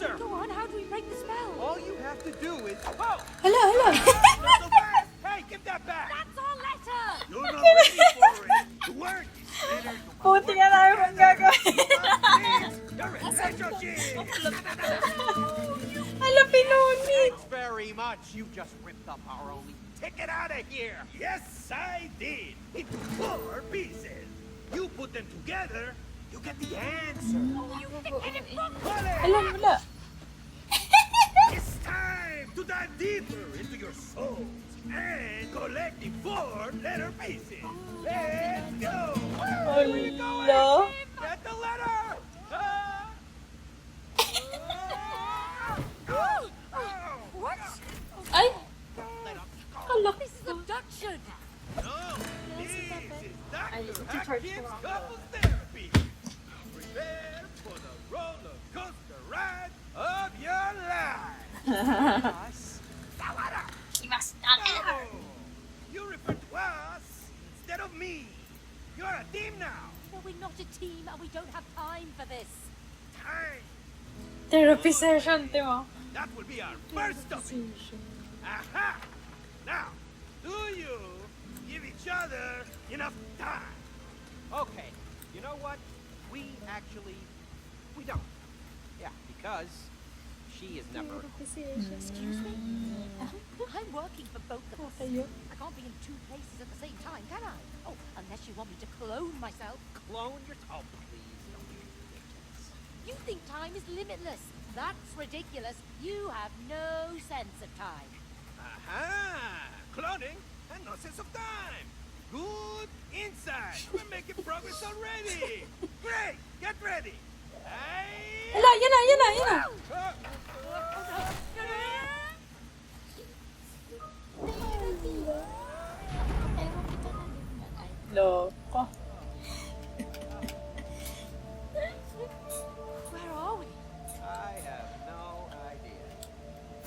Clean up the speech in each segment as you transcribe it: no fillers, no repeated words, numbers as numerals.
closer! Go on, how do we break the spell? All you have to do is... Oh! Hala, hala. Not so fast! Hey, give that back! That's our letter! You're not ready for it! The work is better to Puti nga namin mong gagawin. Your relationship! Hala, pinunit. Thanks very much. You just ripped up our only ticket out of here. Yes, I did. Into 4 pieces. You put them together, you get the answer. Alam, wala. It's time to dive deeper into your souls and collect the 4-letter pieces. Let's go. Where are you going? Hala. Get the letter. What? Ay, Let up. kalak. This is abduction! No, this is Ay, Dr. charge Hackett ko ako. Couples Therapy. Prepare for the roller coaster ride of your life. Tawara! No! You refer to us instead of me. You're a team now. Well, we're not a team and we don't have time for this. Time. Therapy session, Timo. That will be our first topic. Aha! Now, do you give each other enough time? Okay, you know what? We don't. Yeah, because she is never... Excuse me? I'm working for both of us. Kayo. I can't be in 2 places at the same time, can I? Oh, unless you want me to clone myself. Clone your... Oh, please, don't be ridiculous. You think time is limitless. That's ridiculous. You have no sense of time. Aha! Cloning and no sense of time. Good insight. We're making progress already. Great. Get ready. Hey. Hala, yan na, yan na, yan na. Loko. Where are we? I have no idea.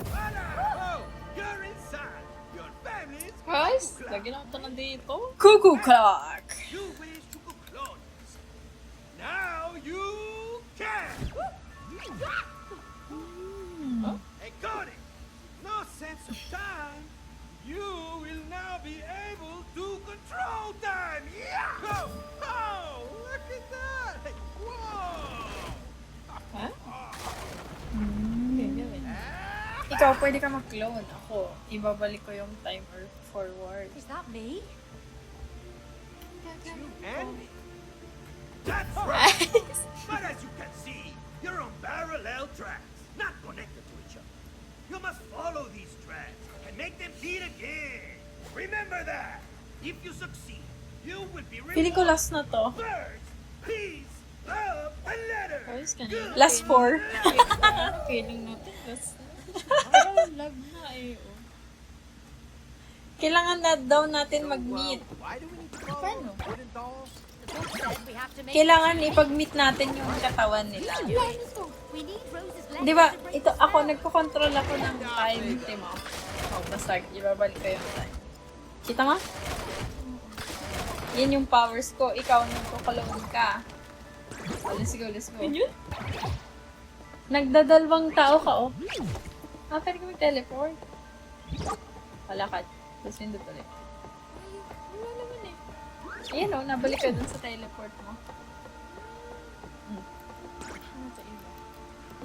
Oh, you're inside. Your family's Guys, cuckoo clock. lagyan ako ito nandito. Cuckoo clock. You wish to cook clones. Now you can. Hey, Cody. No sense of time. You will now be able to control time. Yeah! Oh, look at that. Hey, whoa. Ha? Ikaw, pwede ka mag-clone. Ako, ibabalik ko yung timer forward. Is that me? And me. That's right. But as you can see, you're on parallel tracks, not connected to each other. You must follow these tracks and make them meet again. Remember that. If you succeed, you will be Feeling ko last na to. Birds, peace, love, and letters. Guys, kanina. Last 4. Feeling natin. Parang lag na eh. Oh. Kailangan na daw natin mag-meet. Why do we need to follow Paano? wooden dolls? The book said we have to make... Kailangan ipag-meet natin yung katawan nila. We need Rose's letter Di ba, to break ito, the ako, spell. nagko-control ako ng time, Timo. Oh, basta, ibabalik ko yung time. Kita mo? Yan yung powers ko. Ikaw, nagko-clone ka. Oh, let's go, let's go. Yun? Nagdadalawang tao ka, oh. Ah, pwede ka mag-teleport. Palakad. Tapos pindot ulit. Wala naman eh. Ayan, oh, nabalik ka dun sa teleport mo. Ano sa iba?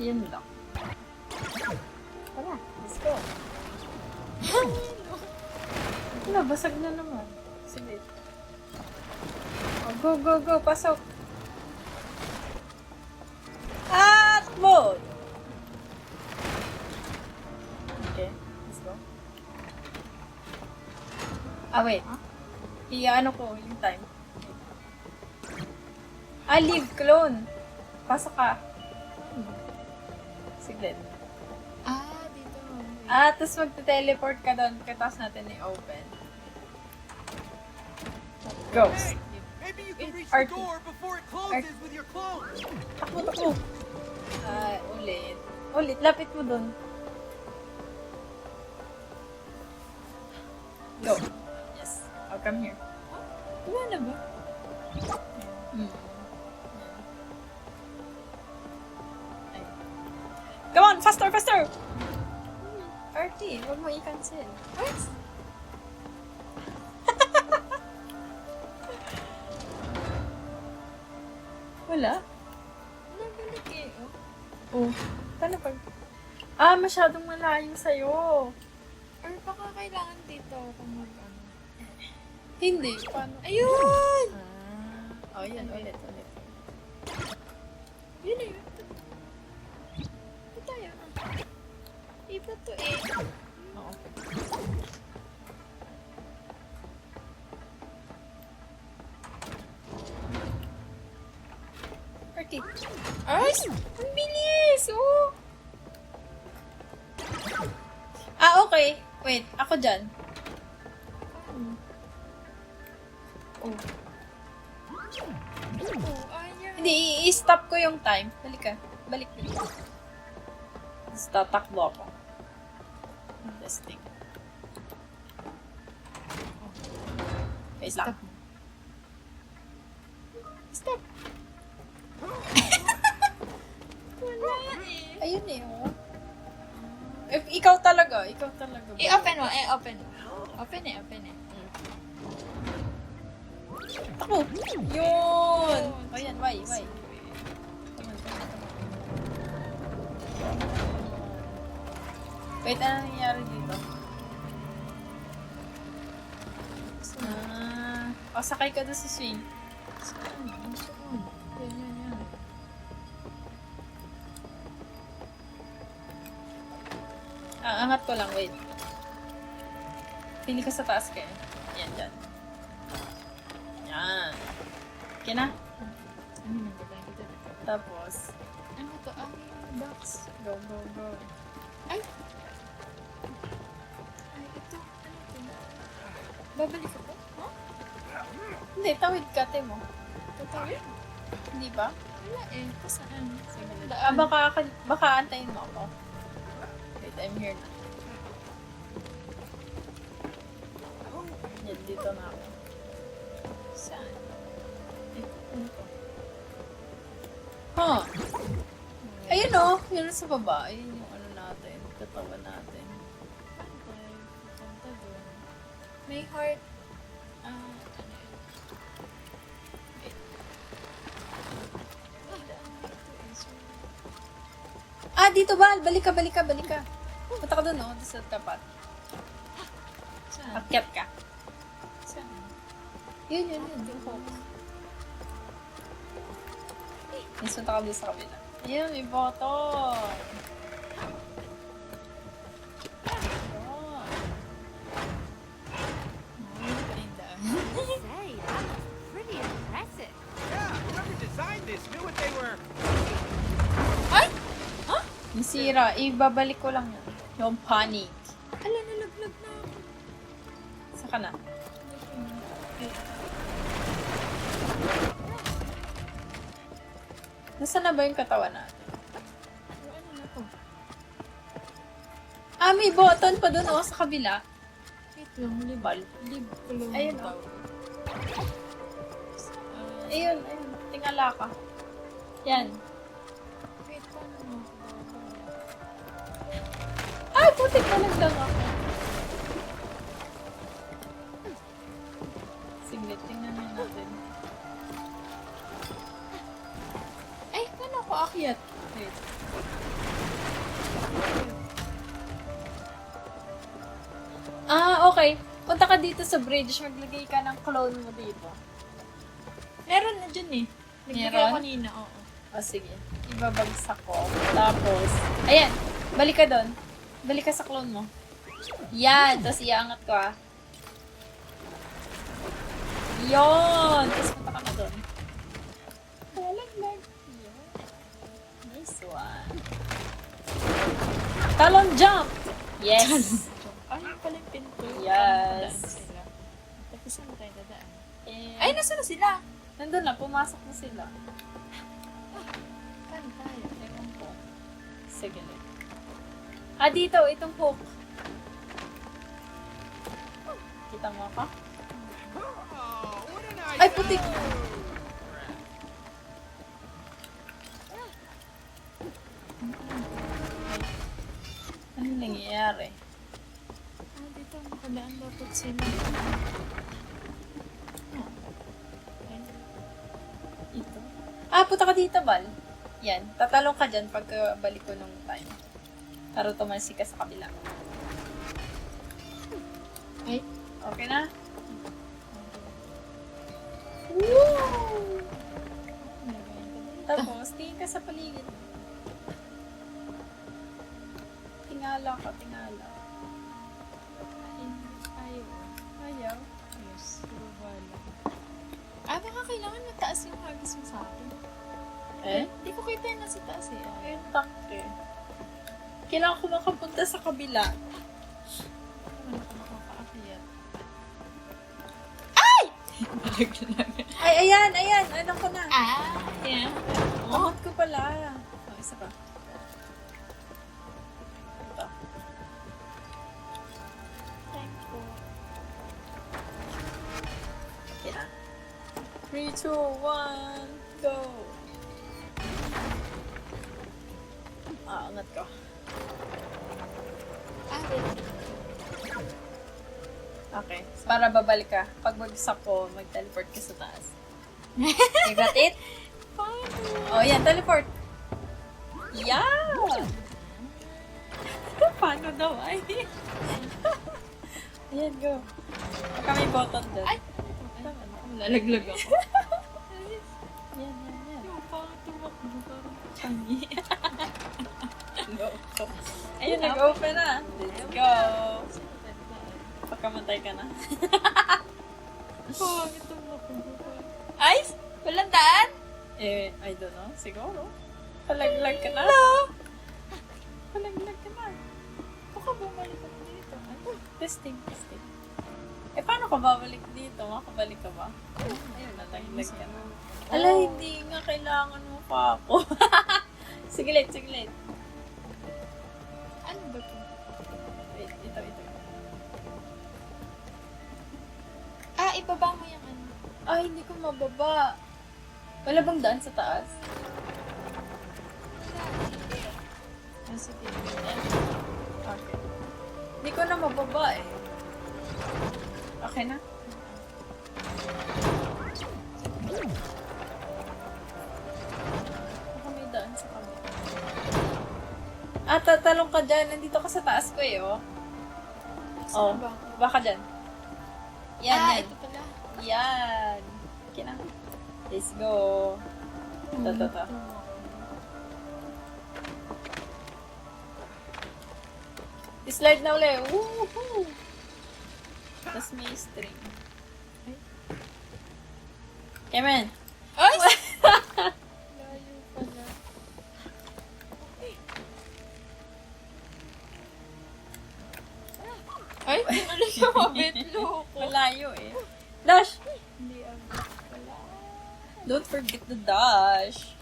Yan lang. Tara, let's go. Wala, basag na naman. Sige. Oh, go, go, go. Pasok. At mode. Okay, let's go. Ah, wait. I-ano ko yung time. Ah, leave clone. Pasok ka. Siglit. Ah, dito. Ah, tapos magte-teleport ka doon. Katapos natin i-open. Go. Hey, maybe you can reach RT. the door before it closes with your clone. Takbo, takbo. Ah, ulit. Ulit, lapit mo doon. Go. Yes. I'll come here. Wala na ba? Hmm. Ay. Come on, faster, faster! Artie, huwag mo i-cancel. Wala? Nabalik eh, oh. Oh, paano pag... masyadong malayo sa'yo. Or baka kailangan dito ako mag-ano. Hindi. Paano? Ayun! Oh, yun. Ulit. Yun na yun. Ito tayo. Iba to eh. Oo. Artie. Ay! Ang bilis! Oh! Okay. Wait, ako dyan. Oh. Oh, ayaw. Hindi, i-stop ko yung time. Balik ka. Balik. Tapos tatakbo ako. Testing. Wait lang. Stop! Wala eh. Ayun eh, oh. Ikaw talaga. I-open mo, open mo. Open eh. Ako! Yun! Ayan, why? Wait, ano nangyayari dito? Sakay ka doon sa swing. Saan? Yan. Angat ko lang, wait. Pili ka sa taas kayo. Yan, dyan. Yan. Okay na? Ano nang gagawin ko dito? Tapos, Ano to? Box. go. Ay, ito. Ano to? Babalik ako? Huh? Hindi, tawid ka, mo. Tatawid? Hindi ba? Wala eh. Saan? Baka antayin mo ako. Wait, I'm here na. Yan, dito na ako. Saan? Ano to? Huh. Ayun o. Yun sa baba. Ayun yung ano natin. Katawan natin. Paano tayo pupunta doon? May heart. Ano yun? Wait. Daan dito eh. So, Dito ba? Balik ka. Punta ka doon, no? Doon sa tapat. saan? Akyat ka. Saan? Yun. Yung hook. Yes, punta ka doon sa kabila. Ayun, may button. Say, that's pretty impressive. Yeah, whoever designed this knew what they were. Yung sira, ibabalik ko lang yun. Yung panic. Ala, nalaglag na ako. Saka na. Nasaan na ba yung katawan natin? Ano na to? May button pa doon, sa kabila. Wait lang, lib ko lang. Ayun, daw. Ayun. Tingala ka. Yan. Wait, paano? Putik na lang ako. Sige, tingnan natin. Ay, paano ako akyat? Wait. Okay. Punta ka dito sa bridge. Maglagay ka ng clone mo dito. Meron na dyan eh. Naglagay Meron? ako kanina, oo. Sige. Ibabagsak ko. Tapos, ayan. Balik ka doon. Balik ka sa clone mo. Yan. Tapos iaangat ko, Yon! Tapos punta ka na doon. Nalaglag. Nice one. Talon jump! Yes! Ay, pala yung pinto. Yes. Dadaan sila. Tapos saan tayo dadaan? And, Ay, nasa na sila? nandun na. Pumasok na sila. Saan tayo? Ewan ko. Sige lang. Dito. Itong hook. Kita mo ako? Oh, what an Ay, putik! Ano nangyayari? Ah, dito makadaan dapat sila. Ito. Ah, punta ka dito, Bal. Yan. Tatalong ka dyan pag balik ko nung time. Para tumalsik ka sa kabila. Ay, Okay na? Woo! Tapos, tingin ka sa paligid. Tingala ka, tingala. ayaw. Ayaw. Yes, puro bala. Ah, baka kailangan mataas yung hagis mo sa akin. Eh? Hindi ko kita yung nasa taas eh. Ah. Ayun, takte. Kailangan ko makapunta sa kabila. Ano ka makakaakyat? Ay, ayan, ayan. Ano ko na? Ah, yeah. Bakit ko pala? Oh, isa pa. Ito. Thank you. Okay na. 3, 2, 1, go! Ah, angat ko. Ah, wait. Okay. Para babalik ka. Pag bagsak ko, mag-teleport ka sa taas. You got it? Paano? Oh, yan. Teleport. Yeah! Paano daw? Ay. Ayan, go. Baka may button doon. Ay! Lalaglag ako. Yan, yan, yan. Yung parang tumakbo, parang changi. Ayun, nag-open na. Let's go. Pagkamatay ka na. Pangit tumakbo. Ay! Walang daan? Eh, I don't know. Siguro. Palaglag ka na. Hello? Palaglag ka na. Baka bumalik ako dito. Ay, Testing, testing. Eh, paano ka babalik dito? Makabalik ka ba? Ayun, nalaglag ka na. Ala, hindi nga kailangan mo pa ako. Siglit, siglit. ano ba to? Wait, ito. Ah, ibaba mo yung ano. Ay, hindi ko mababa. Wala bang daan sa taas? Ah, sige. Okay. Hindi ko na mababa eh. Okay na? Baka may daan sa kabila. Ah, tatalong ka dyan. Nandito ka sa taas ko eh, oh. Oh, Saan ba? baka dyan. Yan, Ah, yan. ito pala. Yan. Okay na. Let's go. Ito. Slide na ulit. Woohoo! Tapos may string. Kemen! Ay! Layo pala. Ay, ano siya mabitlo ko? Malayo eh. Dash! Hindi ang pala. Don't forget the dash.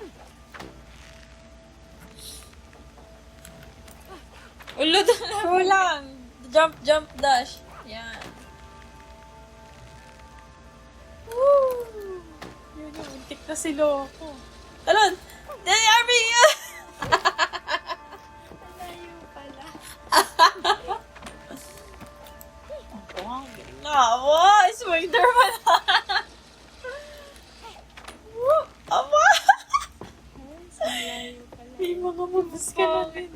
Ulo na lang. Kulang! Jump, jump, dash. Yan. Woo! Yun yung untik na si Loco. Talon! Dali, Army! Layo pala. Ako nga, ginawa! Spider-Man! Woo! Ama! Ay, sa layo pala. May mga mabus ka na rin.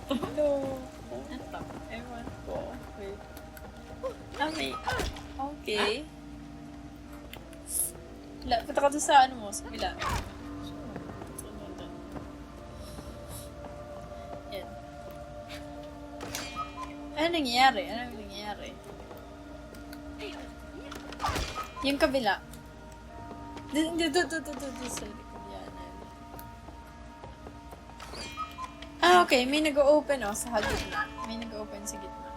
Hello. Ito. Ewan ko. Wait. May... Okay. Punta ka doon sa ano mo, sa kabila. Yan. Ano nangyayari? Yung kabila. Doon sa likod yan. Ah, okay. May nag-open sa gitna. May nag-open sa gitna.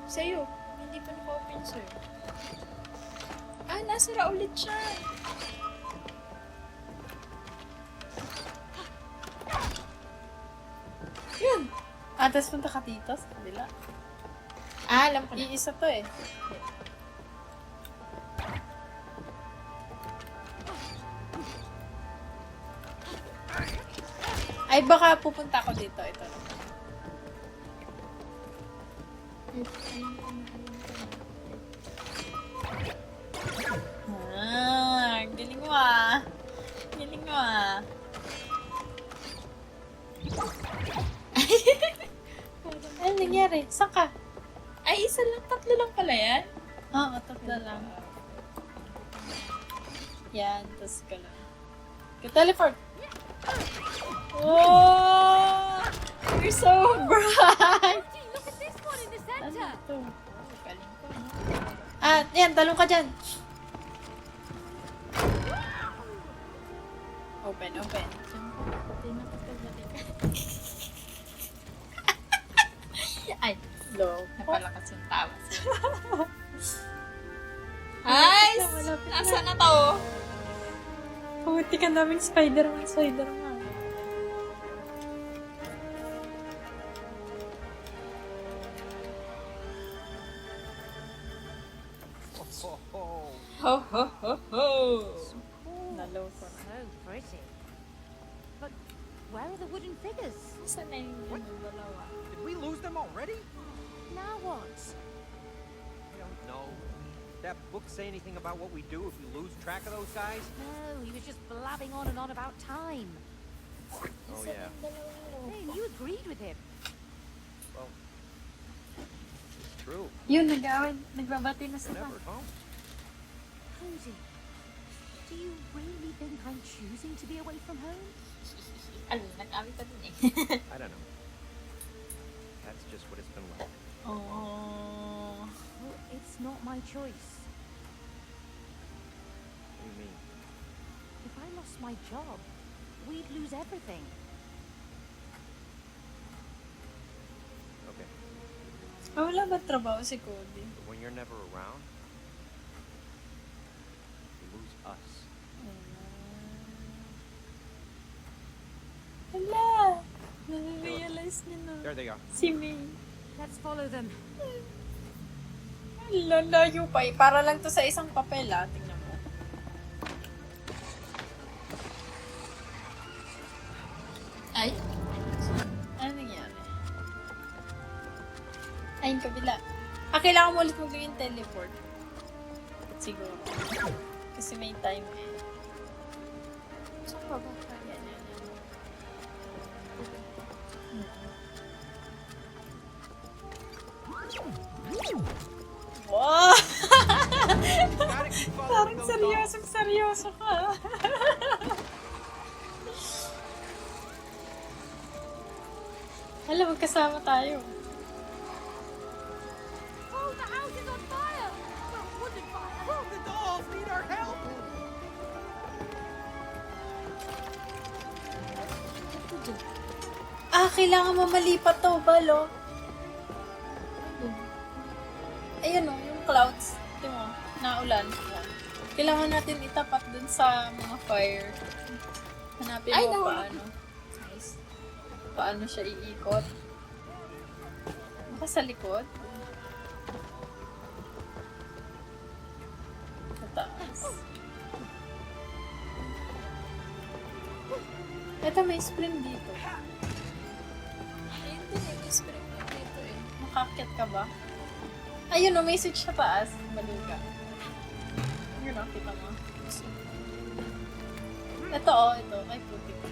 Sa'yo. Hindi pa naka-open sa'yo. Ah, nasira ulit siya. Yun. Ah, tapos punta ka dito sa kabila. Ah, alam ko na. Iisa to eh. Ay, baka pupunta ako dito. Ito na. Galing mo ah. Galing mo ah. Ano nangyari? Saan ka? Ay, isa lang. Tatlo lang pala yan. Oo, tatlo lang. Yan, tas ka lang. Teleport! Oh! You're so bright! Gee, look at this one in the Ano center. to? Galing ko. Yan, talong ka dyan. Open, open. Ay, Low. napalakas yung tawa. Ay, Malapit na. nasa na to? Puti ka naming Spider-Man. Oh, Ho, ho, ho, ho. Nalow ko na. So pretty. But where are the wooden figures? Nasa na yung dalawa? did we lose them already? Now what? I don't know. Did that book say anything about what we do if we lose track of those guys? No, he was just blabbing on and on about time. Oh yeah. Hey, you agreed with him. Well, it's true. Yun, nagbabati na They're sila. never at home. Posey, do you really think I'm choosing to be away from home? Ano, nag-awit ka dun eh. I don't know. That's just what it's been like. Oh. Well, it's not my choice. What do you mean? If I lost my job, we'd lose everything. Okay. Wala ba trabaho si Cody? But when you're never around, you lose us. Hala! Nare-realize niya na. There they are. Si May. Let's follow them. Hala, layo pa eh. Para lang to sa isang papel ah. Tingnan mo. Ay, Ano nangyari? Ay, yung kabila. Kailangan mo ulit mag-yung teleport. Siguro. Kasi may time eh. saan ba ba? Yan, yan, yan. Wow! Gotta keep following Parang those dogs. seryoso ka. Hala, magkasama tayo. Oh, the house is on fire! Well, wooden fire. Oh, the dolls need our help. Kailangan mo malipat to, balo. Ayun o, yung clouds. Ito mo, naulan. Kailangan natin itapat dun sa mga fire. Hanapin Ay, mo nahulog. paano. Paano siya iikot. Baka sa likod. Sa taas. Ito, may spring dito. Ayun din eh, may spring dito eh. Makakit ka ba? Ayun o, may switch sa taas. Baluga. Yun o, kita mo. Ito o, ito. Ay, puti ko.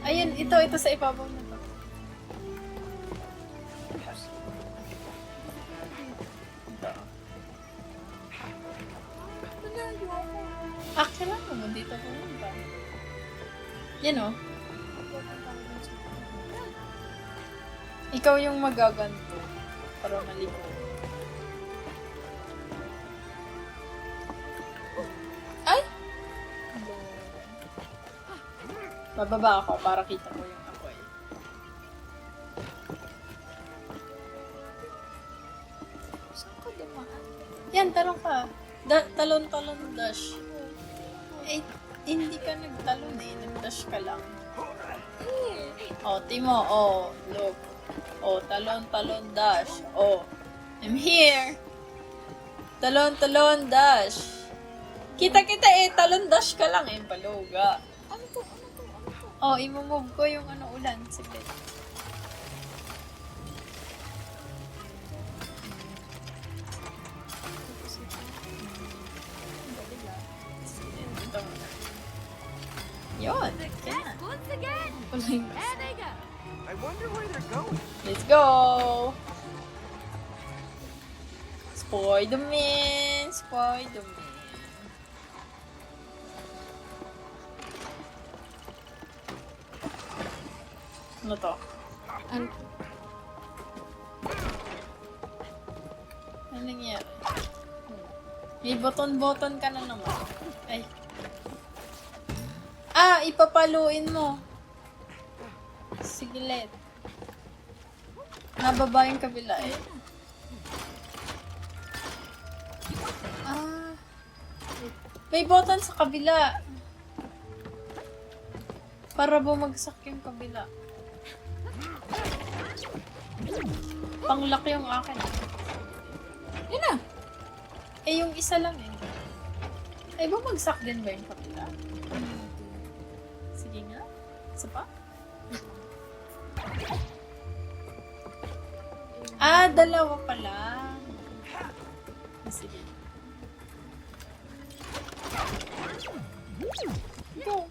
Ayun, ito sa ibabaw na to. Ito. Kailangan mo dito pumunta. Yan o. Ikaw yung magaganto para maligo. Ay! Bababa ako para kita ko yung apoy. Saan ko dumaan? Yan, talong ka. Talon-talon dash. Eh, hindi ka nagtalon eh. Nag-dash ka lang. Oh, Timo. Oh, look. Oh, talon-talon dash. Oh, I'm here. Talon-talon dash. Kita-kita eh. Talon dash ka lang eh. Baluga. Ano to? Ano to? Ano to? Oh, imumove ko yung ulan. Sige. Yun. Success once again. Wala yung- There they go. I wonder where they're going. Let's go! Spider-Man! Spider-Man! Ano to? Ano? Ano nangyari? May button-button ka na naman. Ay. Ah! Ipapaluin mo. Sige, let. Nababa yung kabila eh. Ah. May button sa kabila. Para bumagsak yung kabila. Panglock yung akin. Yun na. Eh, yung isa lang eh. Ay, bumagsak din ba yung kabila? Sige nga. Isa pa? Ah, dalawa pala. Sige. Go.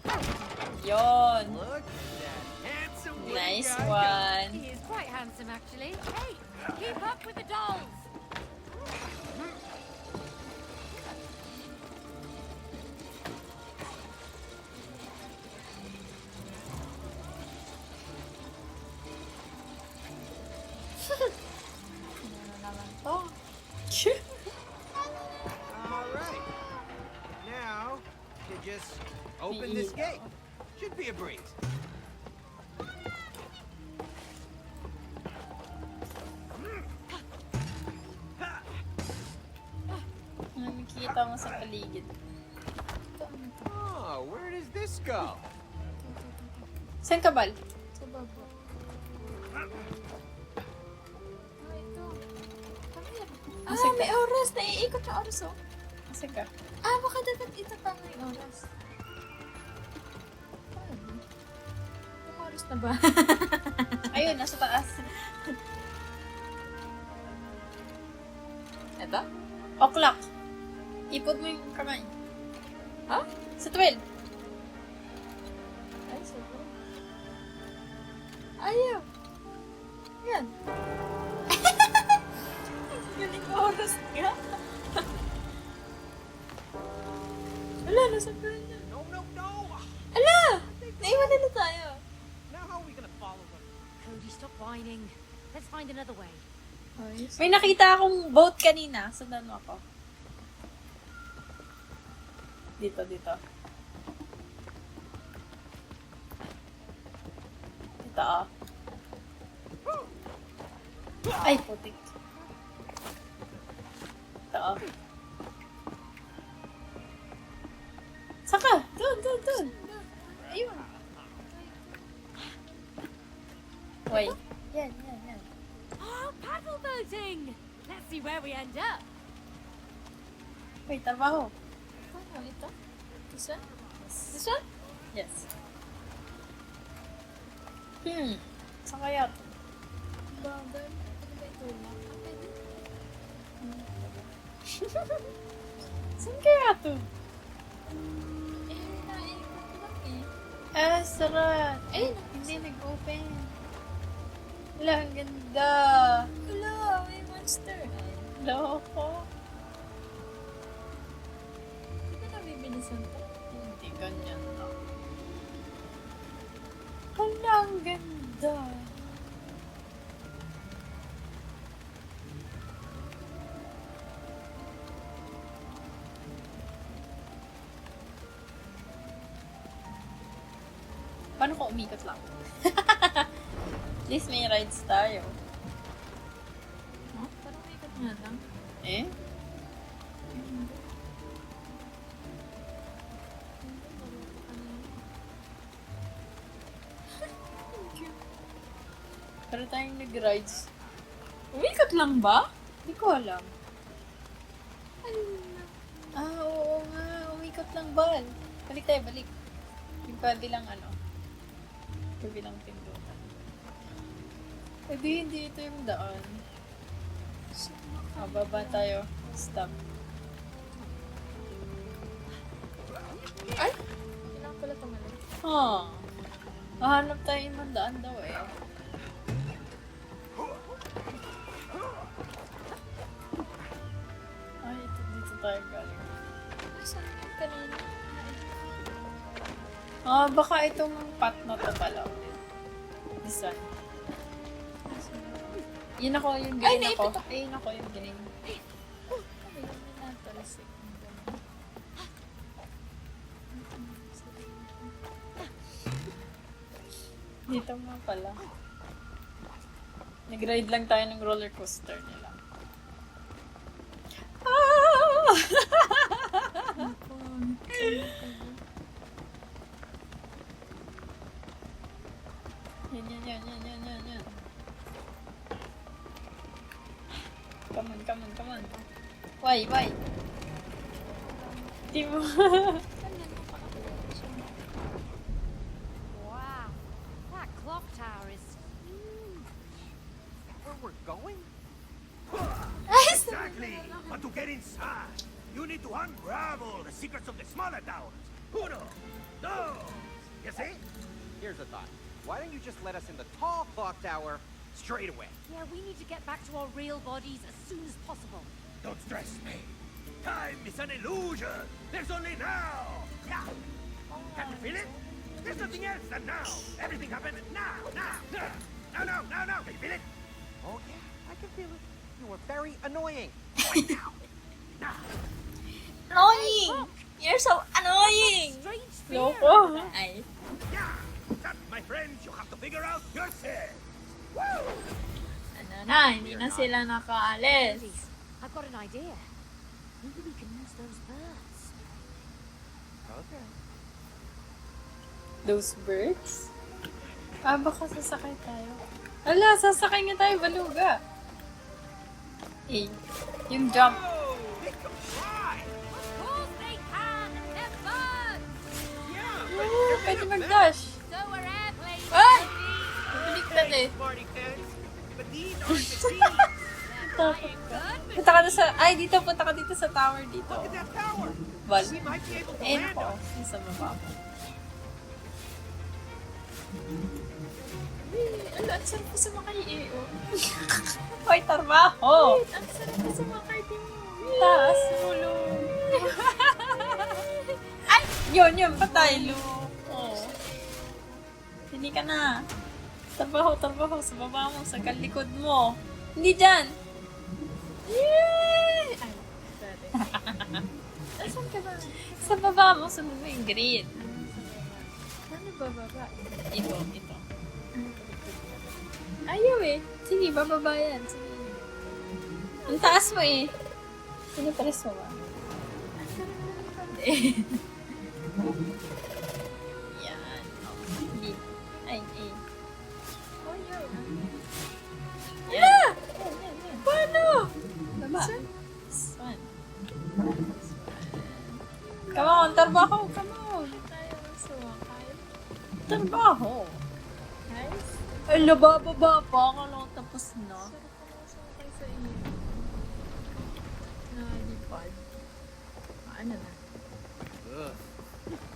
Yon. Look at that handsome little Nice guy. one. He is quite handsome, actually. Hey, keep up with the dolls. Ano naman to? All right. Now, you just open this Yeah. gate. Should be a breeze. Nakikita mo sa paligid. Oh, where does this go? Saan ka, Bal? Sa baba. Ah, ito. Come here. Ah, Sige. may oras. Naiikot yung oras, oh. Saan ka? Ah, baka dapat ito pa may oras. Ano? May oras na ba? Ayun, nasa taas. Ito? O'clock. Ipod mo yung kamay. Ha? Sa 12. Ay, sabi. Ayaw. Yan. Galing oras nga. Wala, nasa pa rin yan. No, no, no! Ala! Naiwan na tayo. Now how are we gonna follow them? Cody, stop whining. Let's find another way. Ayos. May nakita akong boat kanina. Sundan mo ako. Dito, dito. Dito, ah. Ay, putik. Dito, ah. Saka! Doon, doon, doon! Ayun. Wait. Yan, yan, yan. Oh, paddle boating! Let's see where we end up. Wait, trabaho. Ano ito? This one? This one? Yes. Saan kaya to? Bagay. Ano ba ito? Ah, pwede. Saan kaya to? Eh, naikot lang eh. Ah, sarap. Ay, Hindi nag-open. Wala, ang ganda. Wala, may monster. Loko. Hindi ka nabibilisan to. Hindi ganyan na. Wala, ang ganda. Paano ko umikot lang? At least may rides tayo. Huh? Parang may ikot nga lang. Eh? Pero tayong nag-rides. Umikot lang ba? Hindi ko alam. Ah, oo nga. Umikot lang, Bal. Balik tayo, balik. Yung pwede lang ano. Kabilang pindutan. Eh di, hindi ito yung daan. Baba tayo. Stop. Ay! Kailangan pala tumalon. Mahanap tayo yung daan daw eh. Ay, dito tayo galing. Saan yung kanina? Baka itong path na to pala. This one. Yun ako yung Ay, galing ako. naipit ako. Ayun ako yung galing. Ay, may natalasik. Dito nga pala. Nag-ride lang tayo ng roller coaster nila. Yan. Come on. Why? Di mo. Wow. That clock tower is huge. Where we're going? Ay, Exactly! But to get inside, you need to unravel the secrets of the smaller towers. Uno, dos. You see? Here's a thought. Why don't you just let us in the tall clock tower straight away? Yeah, we need to get back to our real bodies as soon as possible. Don't stress me. Time is an illusion. There's only now. Yeah. Can you feel it? There's nothing else than now. Everything happens now. Now. Can you feel it? Oh yeah, I can feel it. You were very annoying. annoying! You're so annoying! Strange fear. Loko. Ay. Yeah. That, my friends, you have to figure out yourself. Woo! Ano na, hindi na sila nakaalis. I've got an idea. Maybe we can use those birds. Okay. Those birds? Baka sasakay tayo. Ala, sasakay nga tayo, baluga. Eh, yung jump. Oh, they can fly. Of course they can! They're birds! Oh, pwede mag-dash. So are airplanes. Ay! Andy. Baliktad eh. Smarty pants. But these aren't the seeds. They're flying good. Punta ka na sa... Ay, punta ka dito sa tower dito. Look at that tower. Bal. We might be able to Eh, land nako. on. Yung sa baba mo. Ang sarap ko sumakay eh, oh. Hoy, tarbaho! Ang sarap ko sumakay din mo. Taas, ulo. Ay! Yun, patay, Lu. Oh. Hindi ka na. Tarbaho, sa baba mo, sa kalikod mo. Hindi dyan. Yay! Ay, sorry. Asan ka ba? Sa baba mo, sunod mo yung green. Ano ba baba? Ito. Ayaw eh. Sige, bababa yan. Sige. Ang taas mo eh. Pinipress mo ba? Ang sarap na naman eh. Yan. Okay. Ay. Oh, yun. Yan. Paano? Baba. This one. Come on, tarbaho. Come on. Tayo sumakay. Tarbaho. Guys, Ay, bababa pa. Akala ko tapos na. sarap ko na sumakay sa iyo. Nalipad. Ano na? Ugh.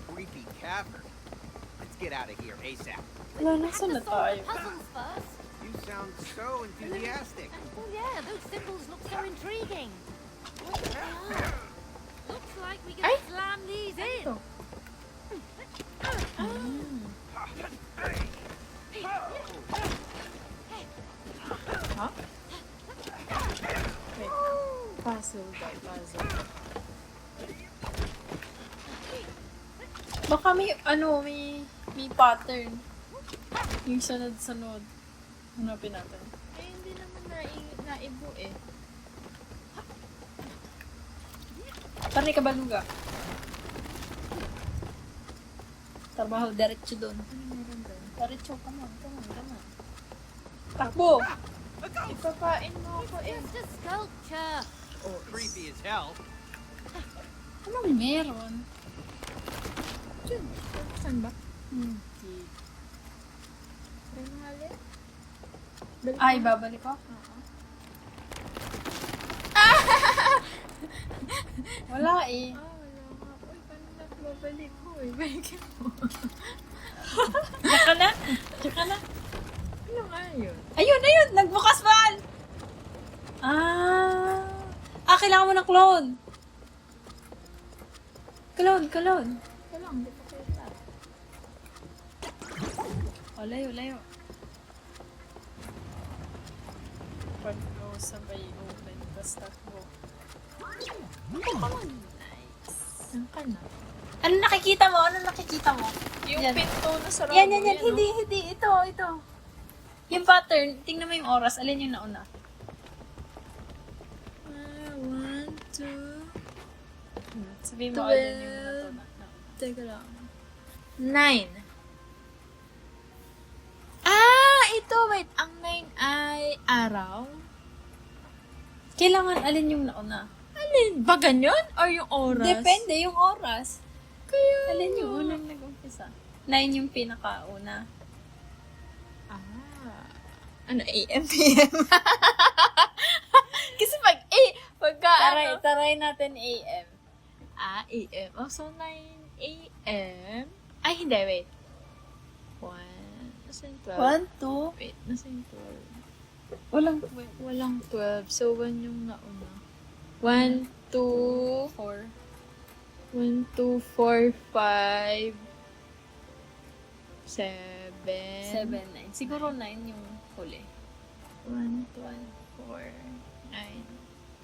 Creepy cavern. Let's get out of here ASAP. Wala, We nasa na have to solve tayo? the puzzles first. You sound so enthusiastic. Oh yeah, those symbols look so intriguing. What the hell? Looks like we can Ay! slam these in. Ito. Ha? Wait. Puzzle daw, puzzle. Baka may pattern. Yung sunod-sunod. Hanapin natin. Eh, hindi naman naibo eh. Parang ka baluga. Trabaho, diretso doon. Ano meron doon? Diretso, come on. Takbo! Ipapain mo ako eh. Just a sculpture. Oh, creepy as hell. Anong meron? Diyan. Saan ba? Hindi. May mali. Ay, babalik ko? Wala eh. Wala nga. Uy, paano na babalik ko eh? Balikin mo. Tsaka na. Tsaka na. Ano nga yun? Ayun! Nagbukas ba? Kailangan mo ng clone. Clone. Ito lang, hindi pa kayo lahat. Layo. Pag-close, sabay open, tapos takbo. Saan ka na? Ano nakikita mo? Yung Yan. pinto na sarado. Yan. Hindi. Ito. Yung pattern, tingnan mo yung oras. Alin yung nauna? 1, 2, Sabihin mo 12. alin yung nauna. teka lang. 9. Ito, wait. Ang 9 ay araw? Kailangan alin yung nauna? Alin? Ba ganyan? Or yung oras? Depende, yung oras. Kaya... Alin yung unang nag-umpisa? 9 yung pinakauna. Ano, AM, PM? Kasi pagka Taray natin AM. AM. Oh, so 9 AM? Ay, hindi, wait. 1, nasa yung 12? 1, 2. Wait, nasa yung 12? Walang 12. So, 1 yung nauna. 1, 2, 4. 1, 2, 4, 5, 7. 7, 9. Siguro 9 yung huli. 1, 2, 4, 9.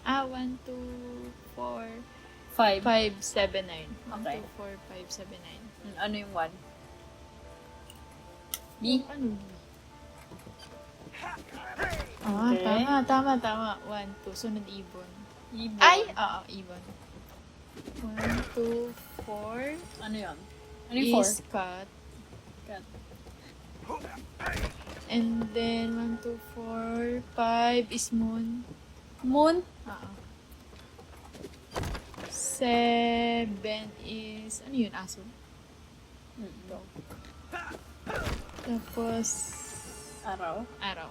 1, 2, 4, 5. 5, 7, 9. 1, Okay. 2, 4, 5, 7, 9. Ano yung 1? B? Ano? Okay. Tama. 1, 2. Sunod ibon. Ibon. Ay! Oo, ibon. 1, 2, 4. Ano yun? Ano yung 4? Is cut. Cut. And then, 1, 2, 4, 5 is moon. Moon? Oo. 7 is, ano yun, aso? Dog. Tapos, Araw? araw.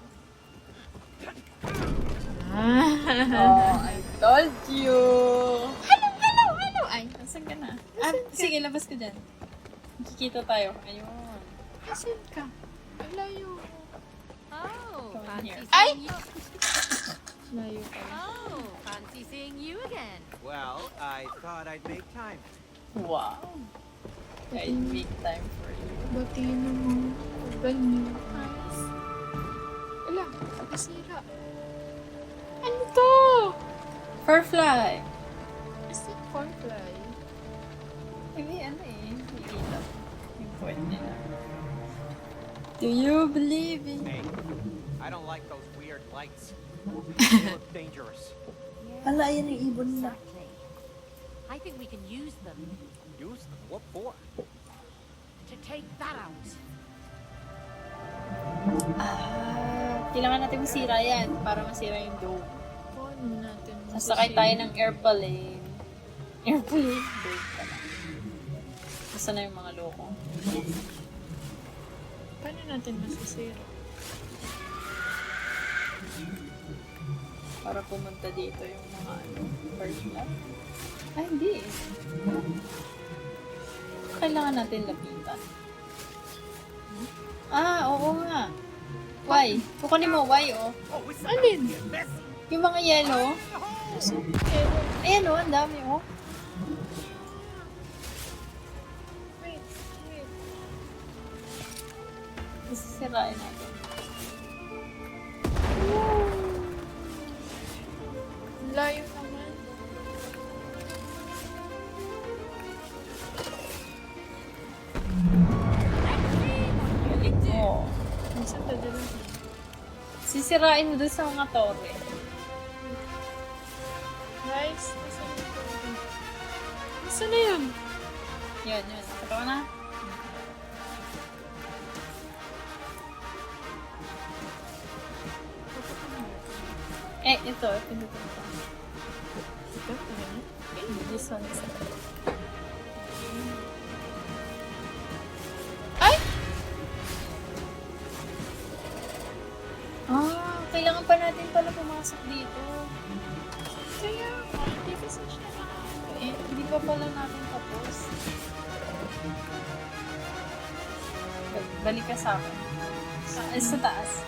Oh, I told you! Hello! Ay, Nasaan ka na? Sige, labas ka dyan. Kikita tayo. Ayun. asan ka? Ang layo. Oh, Come fancy here. Ay! seeing you. Layo ka. Oh, fancy seeing you again. Well, I thought I'd make time. Wow. I make time for you. Bati naman. Ganyan. Ayos. Wala, nasira. Ano to? Firefly! Is it firefly? Hindi, ano eh. Iilaw. Yung point nila. Do you believe in... Hey, I don't like those weird lights. They look dangerous. Hala, yan ang ibon na. Exactly. I think we can use them Use them? What for? to take that out. Kailangan natin masira yan para masira yung dome. Paano natin Sasakay tayo ng airplane. Airplane? Dome pala. Nasaan na yung mga loko? Paano natin masisira? Para pumunta dito yung mga first lap. Ay, hindi eh. Kailangan natin lapitan. Oo nga. Why? Kukunin mo, why oh? Oh, it's Alin? messy. Yung mga yellow. Ayan oh, ang dami oh. Wait. Sisirain natin. Layo naman. Galing mo. Nasaan ka dala? Sisirain mo dun sa mga torre. Guys, nasaan ka dala? Nasaan na yun? Yun. Ito na. Ito. Pinutin ko. Ito, ano? This one is... Ay! kailangan pa natin pala pumasok dito. Kaya, hindi kasi siya na. Eh, hindi pa pala natin tapos. Balik ka sa akin. Sa taas.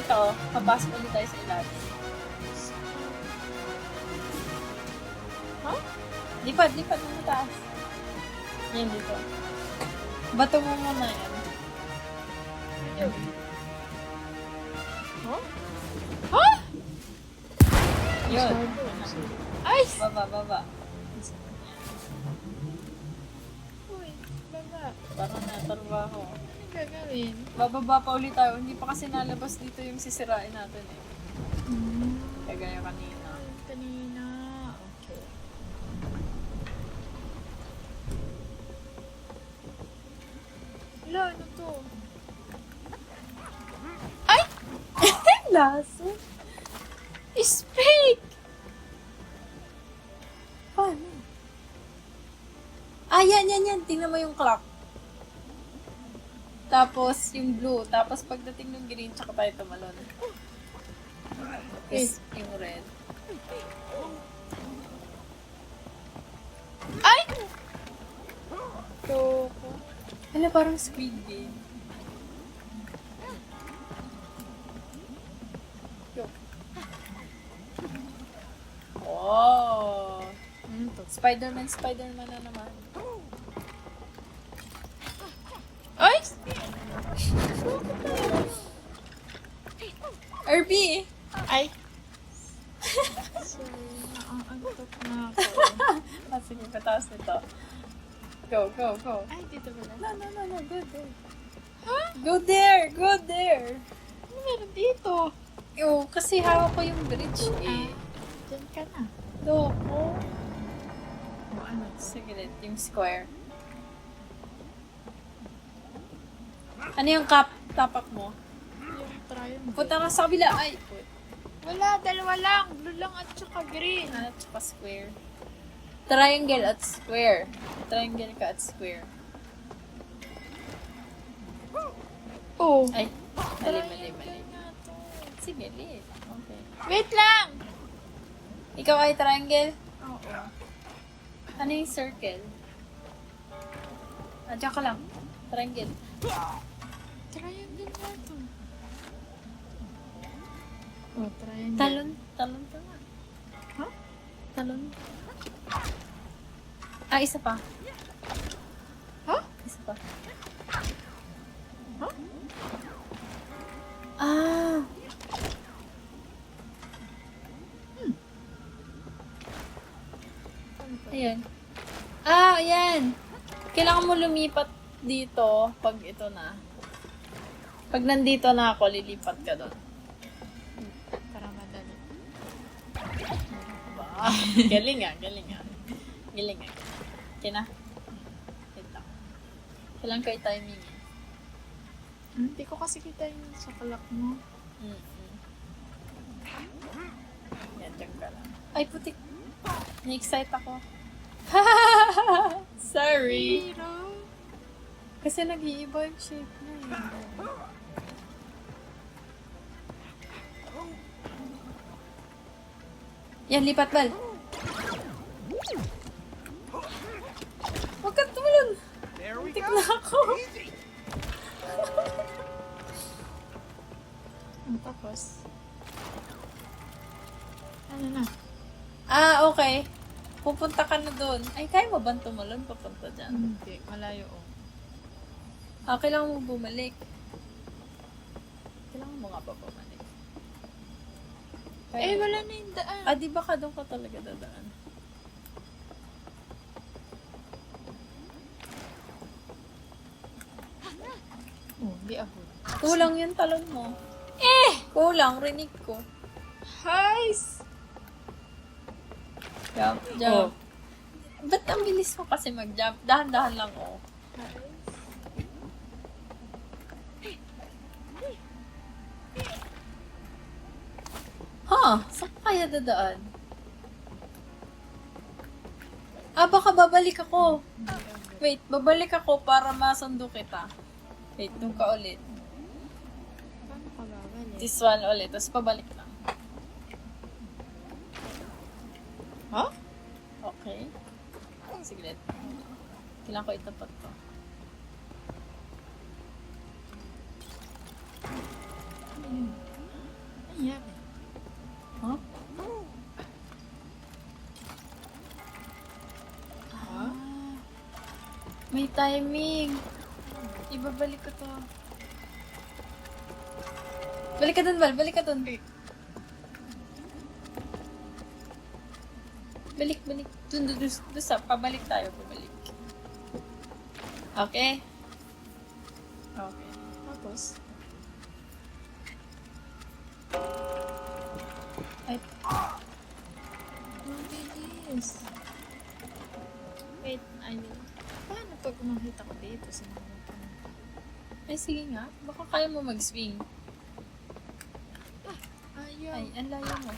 Ito, papasok ulit tayo sa ilalim. Huh? Lipat mo taas. Yan, dito. Bato mo muna yan. Huh? Huh? Yun. Ay! Baba. Uy, baba. Para na, trabaho. Ano gagawin? Bababa pa ulit tayo. Hindi pa kasi nalabas dito yung sisirain natin eh. Kagaya kanina. Kanina. Okay. Wala, ano to? Ay! Laso? Speak! Paano? Ah, yan. Tingnan mo yung clock. Tapos, yung blue. Tapos, pagdating ng green, tsaka tayo tumalon. Tapos, yung red. Ay! Toko. Hala, parang Squid Game. Yo. Oh! Ano to? Spider-Man na naman. Ay! RB! Ay! Sorry, naaantok na ako. Ah, sige, pataas nito. Go. Ay, dito pala. No, go there. Huh? Go there! Ano meron dito? Yo, kasi hawak ko yung bridge eh. Diyan ka na. Loko. O ano? Sige, yung square. Ano yung tapak mo? Yung triangle. Punta ka sa kabila. Ay, Wala, dalawa lang. Blue lang at saka green. at saka square. Triangle at square. Triangle ka at square. Oh. Ay, mali. Triangle nga to. Sige, lit. Okay. Wait lang! Ikaw ay triangle? Oo. Ano yung circle? Ah, diyan ka lang. Triangle. Triangle nga to. Oh, triangle. Talon ka nga. Ha? Talon. Ah, isa pa. Ha? Isa pa. Ha? Ah. Ayan. Ah, ayan. Kailangan mo lumipat dito pag ito na. Pag nandito na ako, lilipat ka doon. Para madali. Galing nga. Okay na. Wait lang. Kailangan kayo timing eh. Hindi ko kasi kita yung sa kalak mo. Yan, dyan ka lang. Ay, putik. Na-excite ako. Sorry. Hero. Kasi nag-iiba yung shape na eh. Yan, lipat bal. Huwag ka tumalon. There we Muntik go. na ako. Easy. Tapos. Ano na? Ah, okay. Pupunta ka na doon. Ay, kaya mo ba tumalon papunta dyan? Hindi, malayo oh. Ah, kailangan mo bumalik. Kailangan mo nga ba bumalik? Eh, wala na yung daan. Ah, di ba ka doon ka talaga dadaan? Oh, di ako. Kulang yung talon mo. Kulang, rinig ko. Heis! Jump. Oh. Ba't ang bilis mo kasi mag-jump? Dahan-dahan lang, oh. Saan kaya dadaan? Ah, baka babalik ako. Wait, babalik ako para masundo kita. Wait, doon ka ulit. Paano ka babalik? This one ulit, tapos pabalik lang. Huh? Okay. Sige. Kailangan ko itapat to. Ano yan? Huh? May timing. Ibabalik ko to. Balik ka dun, Val. Balik ka dun. Balik. Dun sa. Pabalik tayo. Pabalik. Okay? Okay. Tapos? Ay, Mabilis. Wait, I mean, paano pag makita ko dito sa mga ay, sige nga. Baka kaya mo mag-swing. Ayaw. Ay, ang layo mo.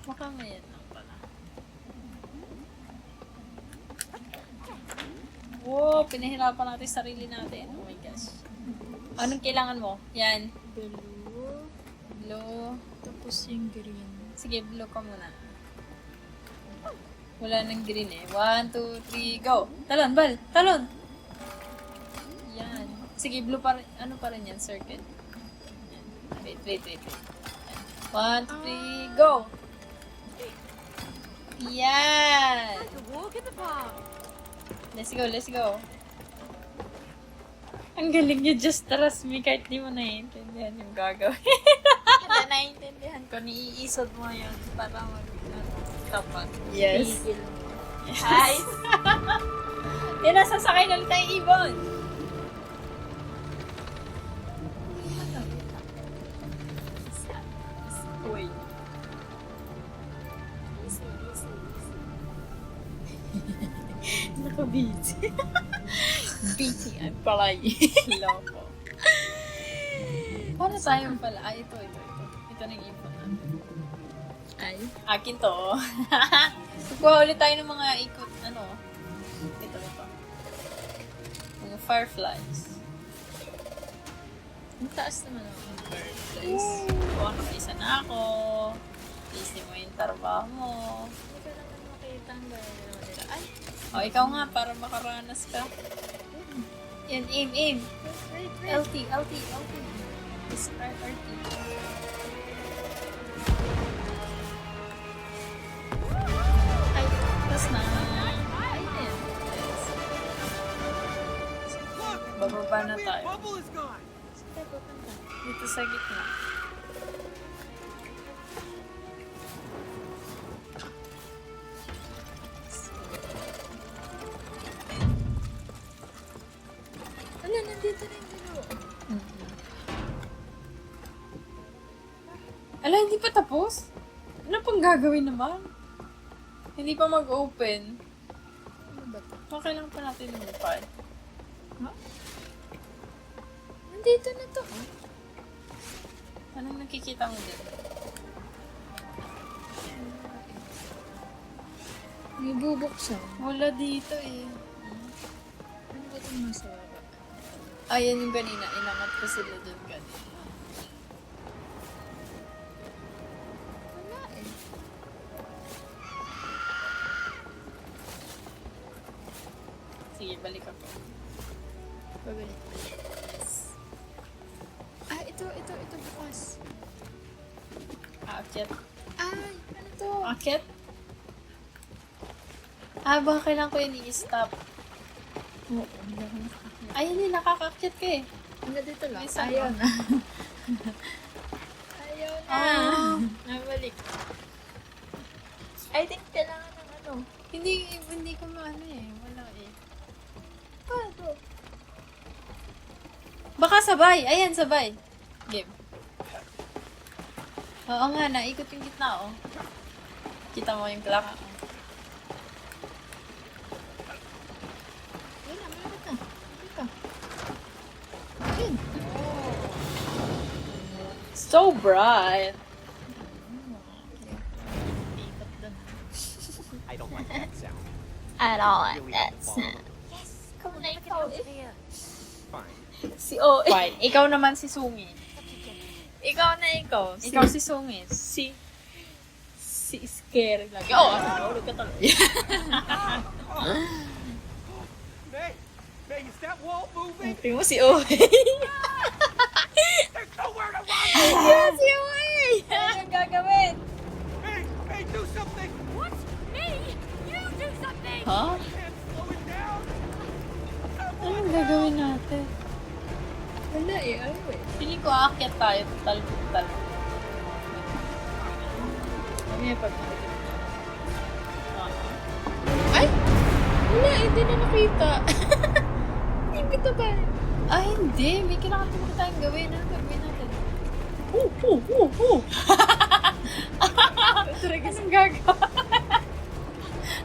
Baka ngayon lang pala. Wow, pinahirapan natin sarili natin. Oh my gosh. Anong kailangan mo? Yan. Blue. Blue. Tapos yung green. Sige, blue ka muna. Wala nang green eh. 1, 2, 3, go! Talon, Bal! Talon! Yan. Sige, blue pa rin. Ano pa rin yan? Circle. Yan. Wait. 1, 2, 3, go! Yan! Like a walk in the park. Let's go. Ang galing niya, just trust me kahit di mo naiintindihan yung gagawin. Hindi, naiintindihan ko. Niiisod mo yun para tapat. Yes. Tigil mo. Hi! Yan, nasasakay na ulit tayo, Ibon! Uy. Naka-busy. Busy ang palay. Loko. Paano tayo pala? Ay, ito. Ito na yung ibon natin. Ay. Akin to. Kukuha ulit tayo ng mga ikot, ito. Mga fireflies. Ang taas naman ako ng fireplace. Kuha na isa na ako. Easy mo yung trabaho mo. Hindi ko naman makita ang gano'n naman nila. Ay! O, ikaw nga, para makaranas ka. Yan, aim. Wait. LT. This RT. Ay, Tapos na. ay din. Yes. Look! Bababa na That weird tayo. bubble is gone! Saan tayo pupunta? Dito sa gitna. Ala, nandito na yung dalawa. Ala, hindi pa tapos? Ano pang gagawin naman? Hindi pa mag-open. Ano ba ito? Okay lang pa natin lumipad. Nandito na to. Anong nakikita mo din? May bubuksan. Wala dito eh. Ano ba itong nasa baba? Ayan yung kanina. Inangat ko sila dun kanina. Wala eh. Sige, balik ako. Pabalik. Ah, ito bukas. Aakyat. Ay, ano to? Aakyat? Baka kailangan ko yun i-stop. Oo, hindi ako nakakakita. Ay, hindi. Nakakakyat ka eh. Hanggang dito lang. May isa Ayaw ba? na. Ayaw na. Nabalik. I think kailangan ng ano. Hindi ko maano eh. Wala eh. Paano? Baka sabay. Ayan, sabay. Game. Oo nga, naikot yung gitna oh. Kita mo yung clock. Wala, malapit na. Dito. Ayun. So bright. Ikot doon. I don't like that sound. I don't like Really that don't sound. follow. Come na Look ikaw at eh. here. Fine. Si Oe. Fine. Ikaw naman si Sungit. Ikaw na ikaw. Ikaw si Sungit. Si Carry lagi. Oo, nahulog ka talaga. May, May, is that wall moving? Tingnan mo si Owe. There's nowhere to run! Yes, si Owe! Anong gagawin? May, May, do something! What? Me? You do something! Ha? Can't slow it down! Anong gagawin natin? Wala eh, ano eh. Feeling ko aakyat tayo. Tal. Mamaya pag Ay! Wala, hindi na nakita. Hindi kita ba? Ah, hindi. May kinakatawa tayong gawin. Ano gagawin natin? Anong gagawin?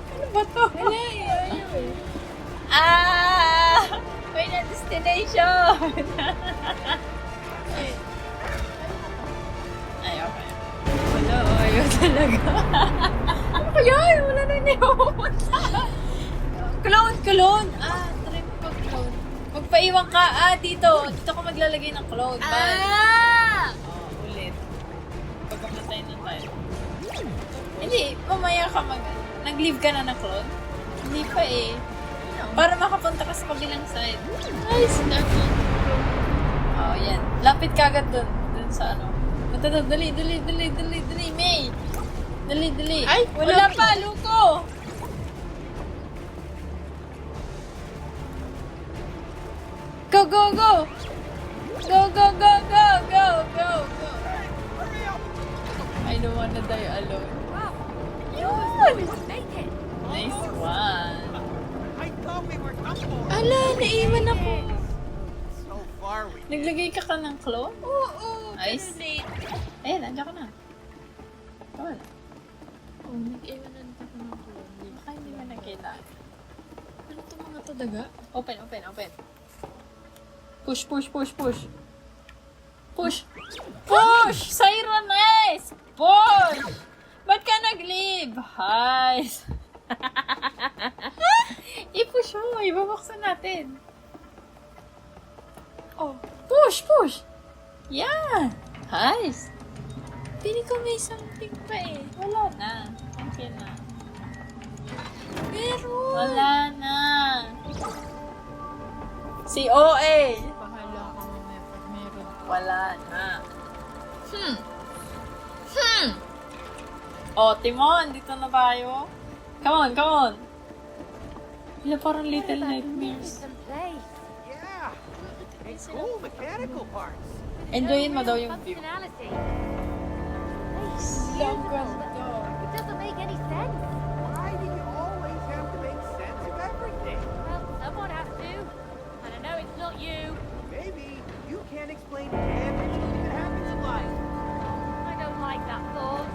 Ano ba to? Wala eh, ayaw eh. May na destination! Ay, okay. Wala, ayaw talaga. Ano kaya? Wala na niyapunta. Clone! Try mo pag-clone. Magpaiwan ka. Dito. Dito ka maglalagay ng clone. Ulit. Pagkamatay na tayo. Hindi, mamaya ka nag-leave ka na ng clone? Hindi pa eh. Para makapunta ka sa kabilang side. Nice, dami. Oh, yan. Lapit ka agad dun. Dun sa ano. Punta doon. Dali, May. Dali. Ay, wala pa. Luko. Go. Go. Hurry up! I don't wanna die alone. Wow, you almost make it. Nice one. I thought we were couple! Ala, naiwan ako. So far we... Naglagay ka ng clone? Oo, Nice. pero late. Ayun, nandiyan ka na. Come on. Oh, nag-iwanan pa ko ng kulong. Baka hindi mo na kailangan. Ano to mga to, daga? Open. Push. Siren, nice! Push! Ba't ka nag-leave? Nice! I-push mo. Ibabuksan natin. Oh. Push! Yeah! Nice! Pili ko may something pa eh. Wala na. Okay na. Meron! Wala na. Si OA! Bahala ka mamaya pag meron. Wala na. Oh, Timon, dito na tayo. Come on. Wala parang Little Nightmares. Some play. Yeah! Hey, cool mechanical parts! Enjoyin mo daw yung view. Functionality. Ang Beautiful. ganda. It doesn't make any sense. Why do you always have to make sense of everything? Well, someone has to. And I know it's not you. Maybe you can't explain everything that happens in life. I don't like that thought.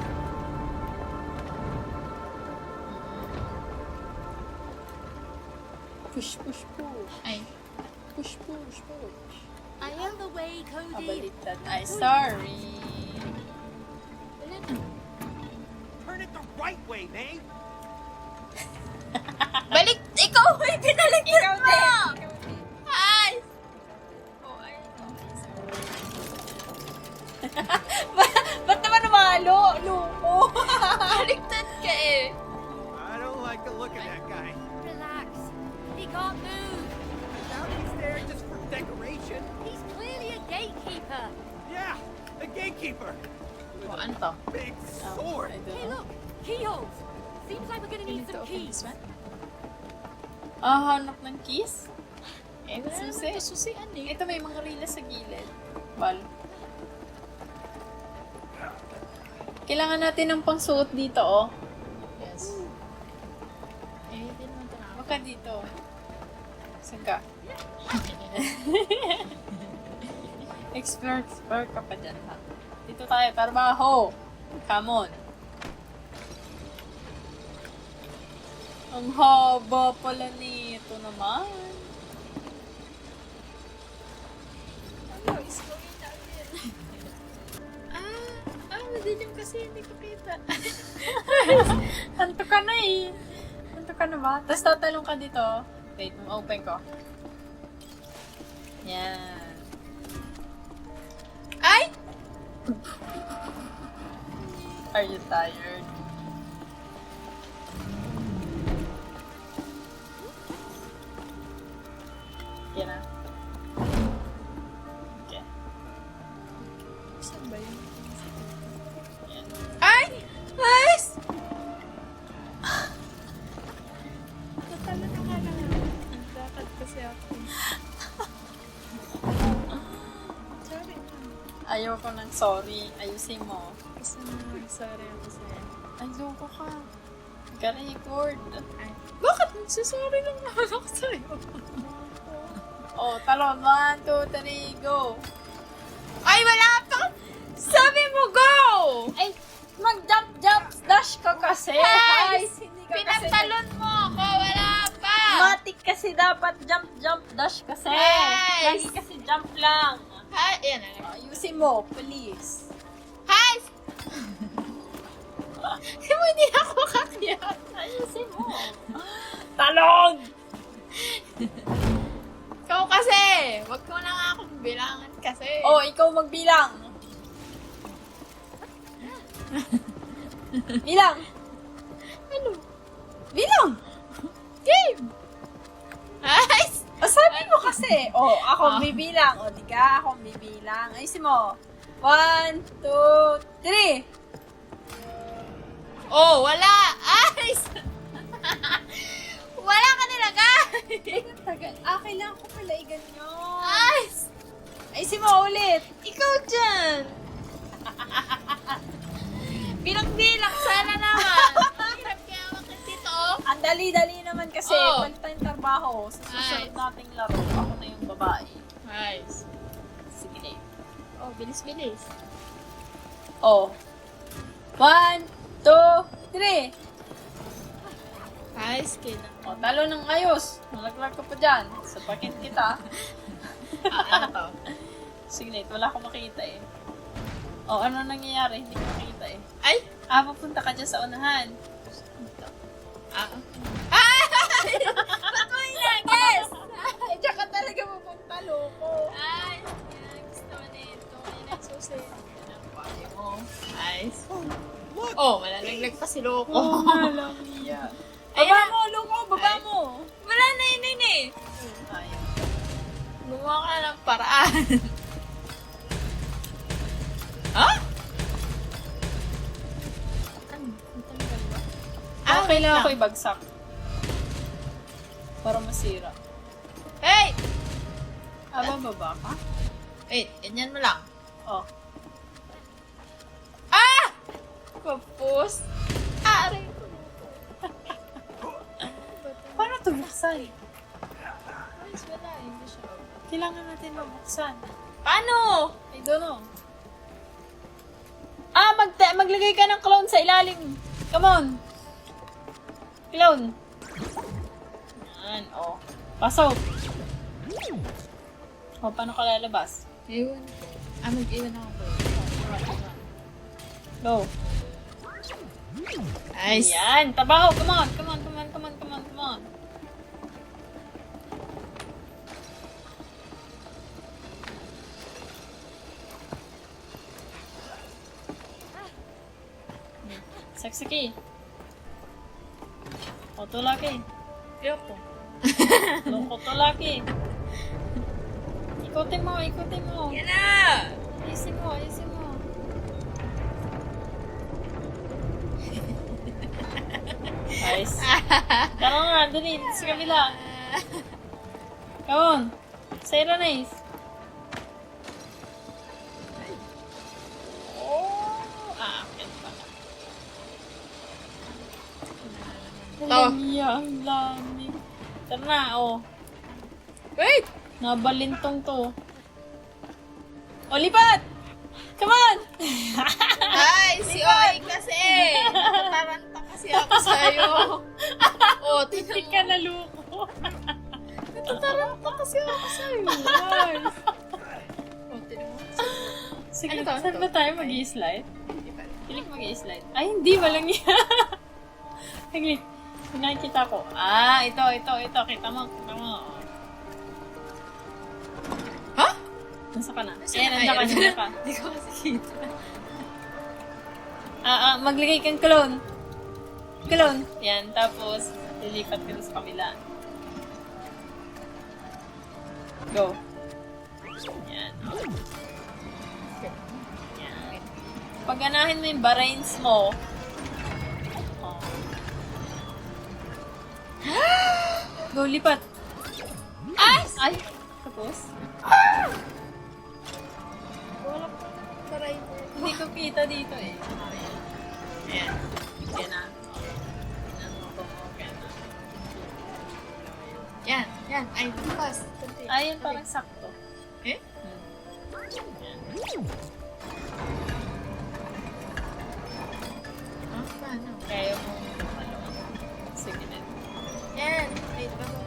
Push. Ay, Push. I am the way, Cody. Kabaliktad. Ay, sorry. wala na. Turn it the right way, May! Balik! Ikaw! May pinaliktad mo! Ay! Oh, ay. Ba't naman umalo? Luko. Baliktad ka eh. I don't like the look of that guy. Relax. He can't move. I doubt he's there just for decoration. He's clearly a gatekeeper. Yeah, the gatekeeper. Oh, ano to? Big Oh, sword. I don't Hey, know. look. Keyholes. Seems like we're gonna You need need to some open keys. this one. Hanap ng keys? Eh, wala naman Susi. ito susian eh. Ito may mga rila sa gilid. Bal. Kailangan natin ng pangsuot dito, oh. Yes. Eh, hindi naman ito na. Baka dito. Saan ka? Explore ka pa dyan, ha? Dito tayo, trabaho! Come on! Ang haba pala nito naman. Ano is going down here? Madilim kasi hindi ko kita. Hanto ka na eh. Hanto ka na ba? Tapos tatalong ka dito. Wait, open ko. Yan. Ay! Are you tired? Okay na. Okay. Saan ba yun? Yan. Ay! Nice! Natalo na nga lang. Nagdakad kasi ako. Sorry na. Ayoko ng sorry. Ayusin mo. Kasi sorry ako sa'yo. Ay, loko ka. Ka-record. Ay, bakit? Nagsasorry lang naman ako sa'yo. Oh, talon. 1, 2, 3, go. Ay, wala pa! Sabi mo, go! Ay, mag-jump, dash ka kasi. Ay, Hindi ka kasi Pinagtalon mo ako, wala pa! Matik kasi dapat jump, dash kasi. Yes! Lagi kasi jump lang. Hi! Ayan na. Ayusin mo, please. Hi! Hindi ako makakiyat. Ayusin mo. Talon! Ikaw kasi! Wag mo na nga akong bilangan kasi. Oh, ikaw magbilang. Bilang. Ano? Bilang. Game! Nice! O, sabi mo kasi. Oh, ako bibilang. O, di ka, ako bibilang. Ayusin mo. 1, 2, 3. Oh, wala! Ice! Wala ka nilagay! Tagal. Kailangan ko pala i-ganyan. Ice! Ayusin mo ulit. Ikaw dyan! Bilang-bilang, sana naman! Hirap kaya makitito. Ang dali-dali naman kasi. Oh. Palitan yung trabaho. Sa susunod Nice. nating laro, ako na yung babae. Nice. Sige na. Oh, bilis-bilis. Oh. 1, 2, 3. Nice, kid. O, talo ng ayos. Nalaglag ka pa dyan. Sapakin kita. Ano to? Sige na, wala akong makita eh. O, ano nangyayari? Hindi ko makita eh. Ay! Papunta ka dyan sa unahan. Ah! Ba't mo inagis? Eh, dyan ka talaga pupunta, loko. Ay! Yan, gusto naman ito. Yan ang susi. Yan ang pake mo. Nice. Oh, malalaglag pa si Loco. Alam niya. Ayan. Baba mo, loko. Baba Ay. mo. Wala na yun eh. Ayaw. Gumawa ka ng paraan. Ha? Ano? Natanggal ba? Kailangan ko wait lang. ibagsak. Para masira. Hey! Baba ka? Wait, ganyan mo lang. Oh. Ah! Kapos. Aray ko. Paano ito buksan? Ayos, wala. Hindi siya. Kailangan natin mabuksan. Paano? I don't know. Maglagay ka ng clone sa ilalim. Come on. Clone. Yan, oh. Pasok. O, paano ka lalabas? Ewan ko. Mag-iwan ako po. Go. Nice. Yan, tabaho. Come on. Saksaki. Oto laki. Ayoko. Loko to laki. Ikutin mo. Yan na! Ayusin mo. Nice. Tara nga, dali. Sa kabila. Come on. Sarah nice. Oh. Akin pa. Ang lamig. Tara na, oh. Wait! Nabalintong to. O, lipat! Come on! Ay, si Oy kasi! Natataranta kasi ako sa'yo. Oh, Hindi tingnan ka mo. naluko. Natataranta kasi ako sa'yo. Nice. Oh, tingnan mo. Sige, Ano to? saan Ano ba to? tayo mag-i-slide? Piling ko mag-i-slide. Ay, hindi. Walang yan. Saglit. Nakikita ko. Ito. Kita mo. Ha? Nasa ka na. Nasaan Ayan, na? nandiyan ka. Hindi ko kasi kita. Maglagay kang clone. Clone. Yan, tapos lilipat ka sa kabila. Go. Yan. Yan. Pag-ganahin mo yung barains mo. Oh. Go, lipat. Ay! Ay! Tapos? Wala pa taray mo. Hindi ko kita dito eh. Ayan. Okay na. Tingnan mo kung okay na. Yan, yan. Ay, bukas. Ayun, parang sakto. Eh? Yan. Ah, paano? Kaya mo, ano, sige na. Yan. Wait, baba.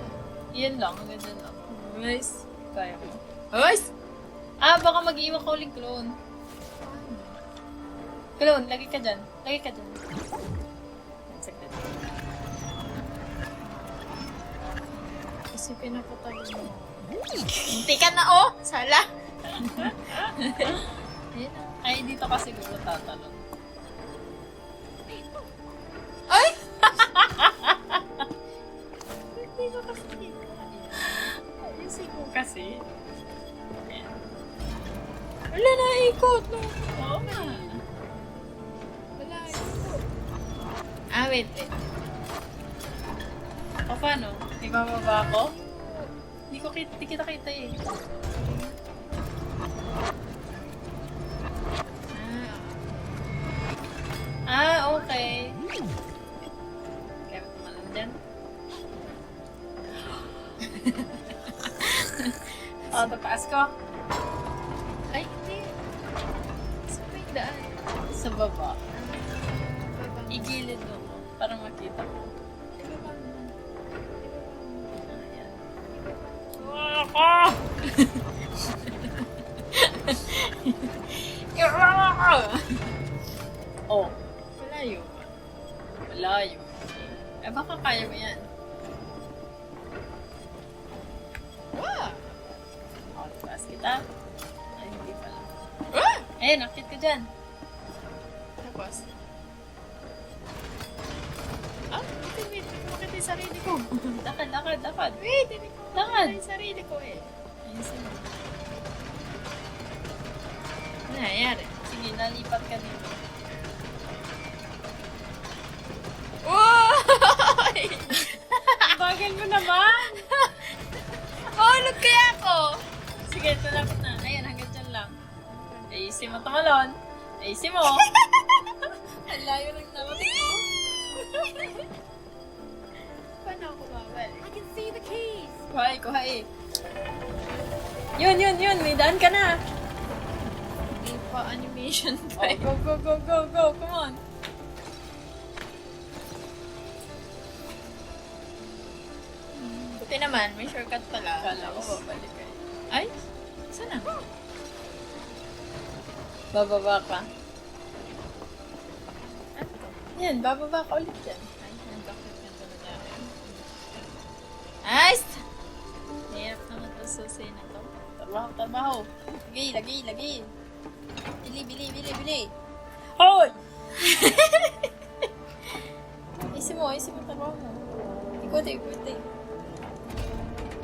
Yan lang, hanggang dyan lang. Nice. Kaya mo. Nice! Ah, baka mag-iwan ka uling clone. Clone, lagi ka dyan. Lagi ka dyan. Saglit. Kasi pinapatalo mo. Hindi ka na, oh! Sala! Ayun na. Ay, dito ka siguro tatalon. Ay! Hindi ko kasi dito. Ayusin mo kasi. Ayan. Wala na, ikot. No? Oo nga. Wala, ikot. Ah, wait, wait. O paano? Ibababa ako? Di kita kita eh. Ah, okay. Kaya mo tumalan dyan. O, tataas ko. Ay, hindi. Sa may daan. Sa baba. Baba. Igilid mo ko para makita ko. Ibaba mo. Ayan. Oh, Malayo. malayo. Eh, baka kaya mo yan. Wow! O, tataas kita. Ay, hindi pala. Ah! Eh, nakit ka dyan. Tapos? Ah, wait. Hindi ko makita yung sarili ko. Lakad, lakad, lakad. Wait, hindi ko Lakad. makita yung sarili ko eh. Ayusin mo. Ano nangyayari? Sige, nalipat ka dito. Wow! Ang bagal mo naman! Mahulog kaya ako! Sige, talapit na. Ayan, hanggang dyan lang. Ayusin mo tumalon. Ayusin mo. Ang layo ng namating mo. Paano ako babalik? I can see the keys. Kuhay, kuhay. Yun. May daan ka na. Hindi pa animation Oh, pa eh. go. Come on. Buti naman, may shortcut pala. Kala ko babalik kayo. Ay, saan na? Bababa ka. Ano to? Yan, bababa ka ulit dyan. Ay, nagkakit nga ito nangyari. Nice! Hirap naman ito susi na to. Trabaho. Lagi. Bili. Hoy! Isin mo, trabaho mo. Ikot.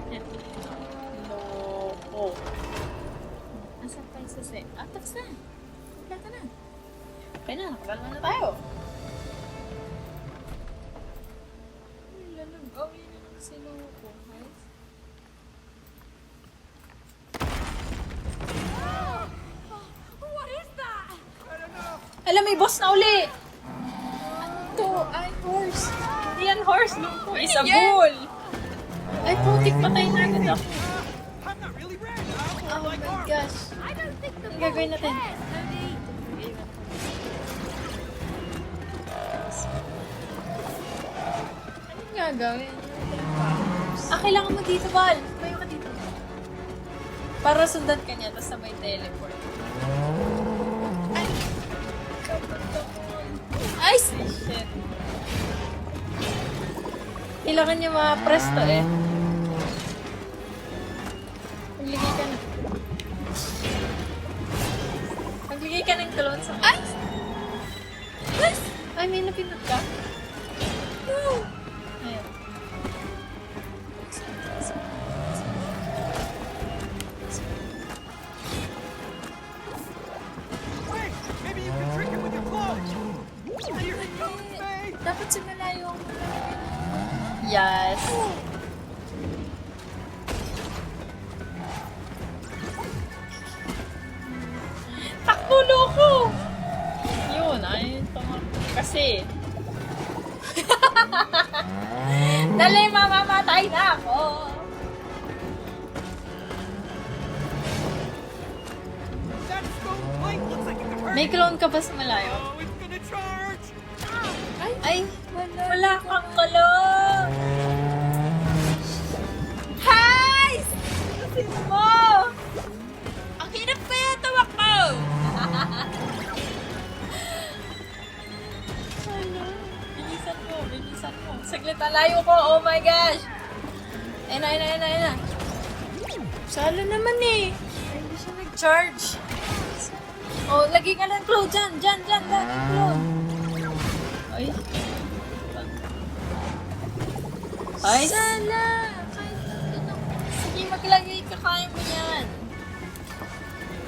Yan. Loko. Asan pa yung susi? Ah, tapos na. Wala na. Okay na, nakalala na tayo. Ay, lalag. Oh, yun ang sinuko. Nice. What is that? Alam, may boss na uli! To, ay, horse. Hindi yan horse, loko. Isa yan? bull! Ay, putik, patay na agad ako. I'm not really red. I Oh like my arms. gosh. I don't think the Ang gagawin natin? cares, Tony. Anong gagawin? Kailangan mo dito, Val. Tumayo ka dito. Para sundan ka niya, tapos sabay teleport. Ay, Shit. Kailangan niya ma-press to eh. Magligay ka na. Magbigay ka ng clone sa Ay! Ay, may napindot ka? No! Ayan. Yes. Takbo, loko! Yun, ay, tumakbo kasi. Dali, mamamatay na ako! That stone plank looks like it could hurt. May clone ka ba sa malayo? Oh, it's gonna charge. Ay, wala kang kulong! Hi! Sino mo? Ang hirap kaya tumakbo! Bilisan mo, bilisan mo. Saglit, alayo ko. Oh my gosh! Ayun na, ayun na, ayun na, ayun na. Salo naman eh. Ay, hindi siya nag-charge. Oh, lagi ka ng clone dyan, dyan, dyan, dyan, clone. Ay. Ay. Sala! Sige, maglagay ka. Kaya mo yan.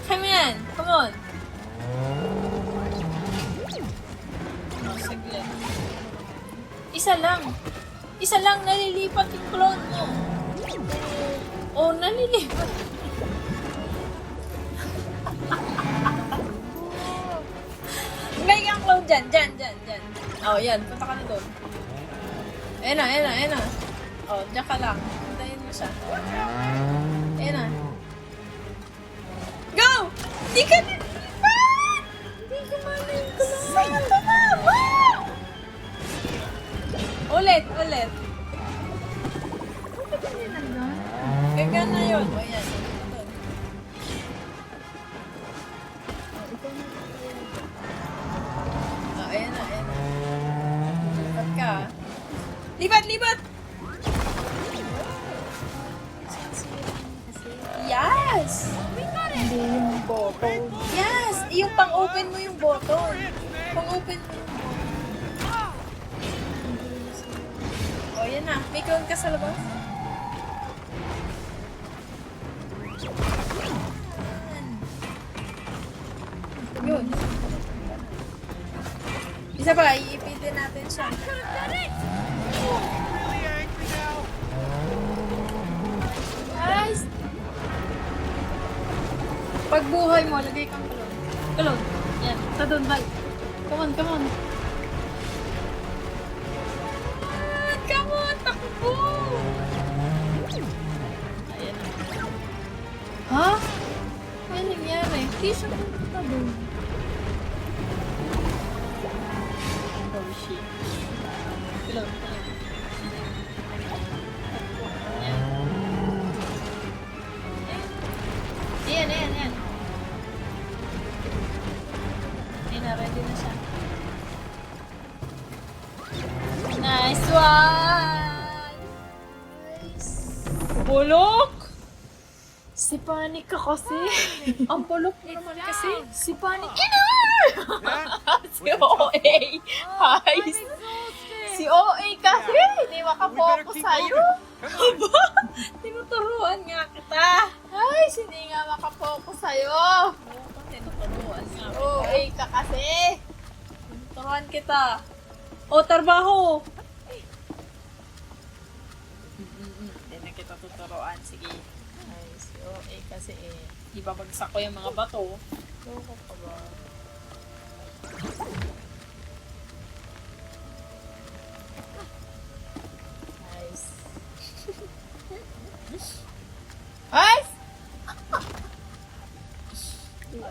Kaya mo yan. Come on. Oh, saglit. Isa lang. Isa lang nalilipat yung clone mo. Oh, nalilipat. Maglagay kang clone dyan. Dyan, dyan, dyan. Oh, yan. Punta ka na doon. Ayan na, ayan na, ayan na. Oh, dyan ka lang. Puntayin mo siya. Ayan na. Go! Di ka nilipat! Di ka malay ko lang. Sa'yo ka na! Wow! Ulit, ulit. Gagana yun. O, yan. Doon. Oh, ayan na, ayan na. Lipat ka. Lipat, lipat! Yes! Hindi yung bottle. Yes! Yung pang-open mo yung button. Pang-open mo yung button. O, yan na. May clone ka sa labas? Yun. Isa pa, iipitin natin siya. Really angry now. Guys! Pagbuhay mo, lagay kang kulong. Kulong. Yan. Ito doon, bye. Come on, come on. Come on, takbo! Ayan na. Ha? Ano nangyari? Hindi siya pumunta doon. Oh, shit. Kulong, kulong. Ayan, ayan, ayan. Ayan na, ready na siya. Nice one! Nice. Bulok! Si Panic ka kasi. Ang bulok mo naman kasi. Si Panic. That Si OA. Hi. Si OA kasi. Hindi makapokus sa'yo. Come on. Aba, tinuturuan nga kita. Ay, hindi nga makapokus sa'yo. Oo, tinuturuan nga kita. OA ka kasi. Tinuturuan kita. O, trabaho! Hindi na kita tuturuan. Sige. Ay, si OA kasi ibabagsak ko yung mga bato. Loko ka ba? Nice. Ay!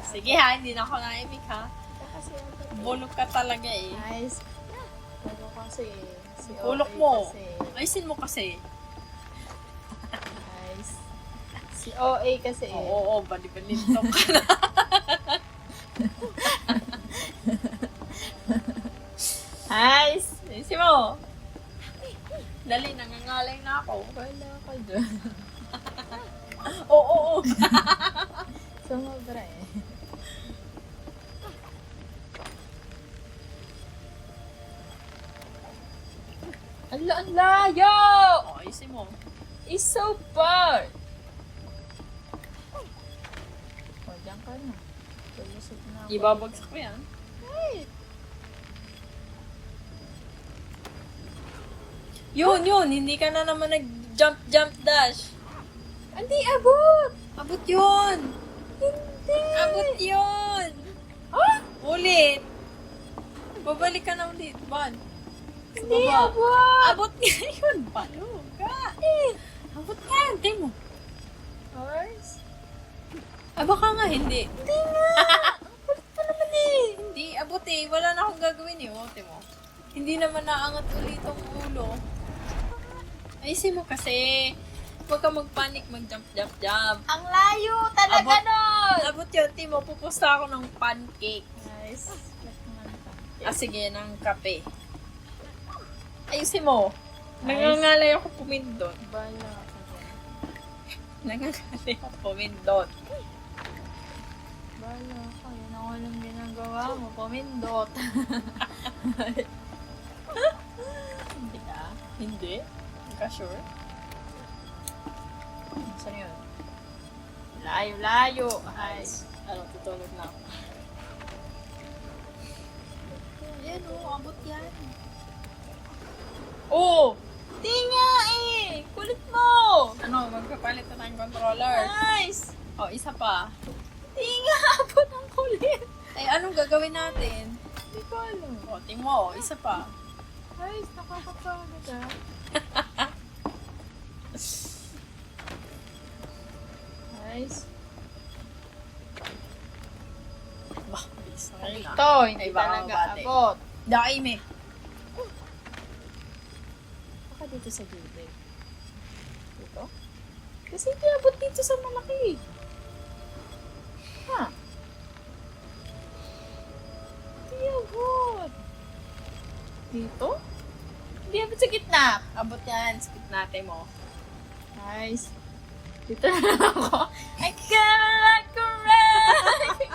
Sige ha, hindi na ako naimik ha. Kasi Bulok ka talaga eh. nice. Ano kasi? Si OA Bulok mo. kasi. Ayusin mo kasi. Nice. Si OA kasi. Oo, bali-balintong ka na. Nice! Ayusin mo. Dali, nangangalay na ako. Wala ka dyan. Oo. Sumobra eh. Ang layo! Oh, ayusin mo. It's so far! O, dyan ka na. Tulusot na ako. Ibabagsak ko yan. Yun, hindi ka na naman nag-jump dash. Hindi abot! Abot yun! Hindi! Abot yun! Ah! Ulit! Babalik ka na ulit, Van. Sa Hindi baba. abot! Abot nga yun, Balo. Abot nga yun, tingnan mo. Horse? Baka nga, hindi. Hindi nga! Abot pa naman eh! Hindi, abot eh. Wala na akong gagawin eh. Ote mo. Hindi naman naangat ulit ang ulo. Ayusin mo kasi. Huwag ka magpanik, mag-jump. Ang layo talaga Abot. nun! Abot yun, Timo. Pupusta ako ng pancake. Nice. Sige, ng kape. Ayusin mo. Nangangalay ako pumindot. Bala ka dyan. Nangangalay ako pumindot. Bala ka. Yan ang walang ginagawa mo. Pumindot. Hindi ka? Hindi? Hindi ka sure? Saan yun? Layo. Ay. Ano, tutulog na ako. Yan abot yan. Oh! Di nga eh! Kulit mo! Ano, magpapalit na tayong controller. Nice! Isa pa. Di nga abot ang kulit! Ay, anong gagawin natin? Di ko alam. Tingnan mo, isa pa. Nice, nakakapagod ah. Nice. Bah, bilis na ngayon ah. Ito, hindi Ay, baka talaga mabate. abot. Daim eh. Baka dito sa gilid. Dito? Kasi hindi abot dito sa malaki. Ha? Hindi abot. Dito? Hindi abot sa gitna. Abot yan. Skip natin mo. Nice. Dito na lang ako. I cannot correct!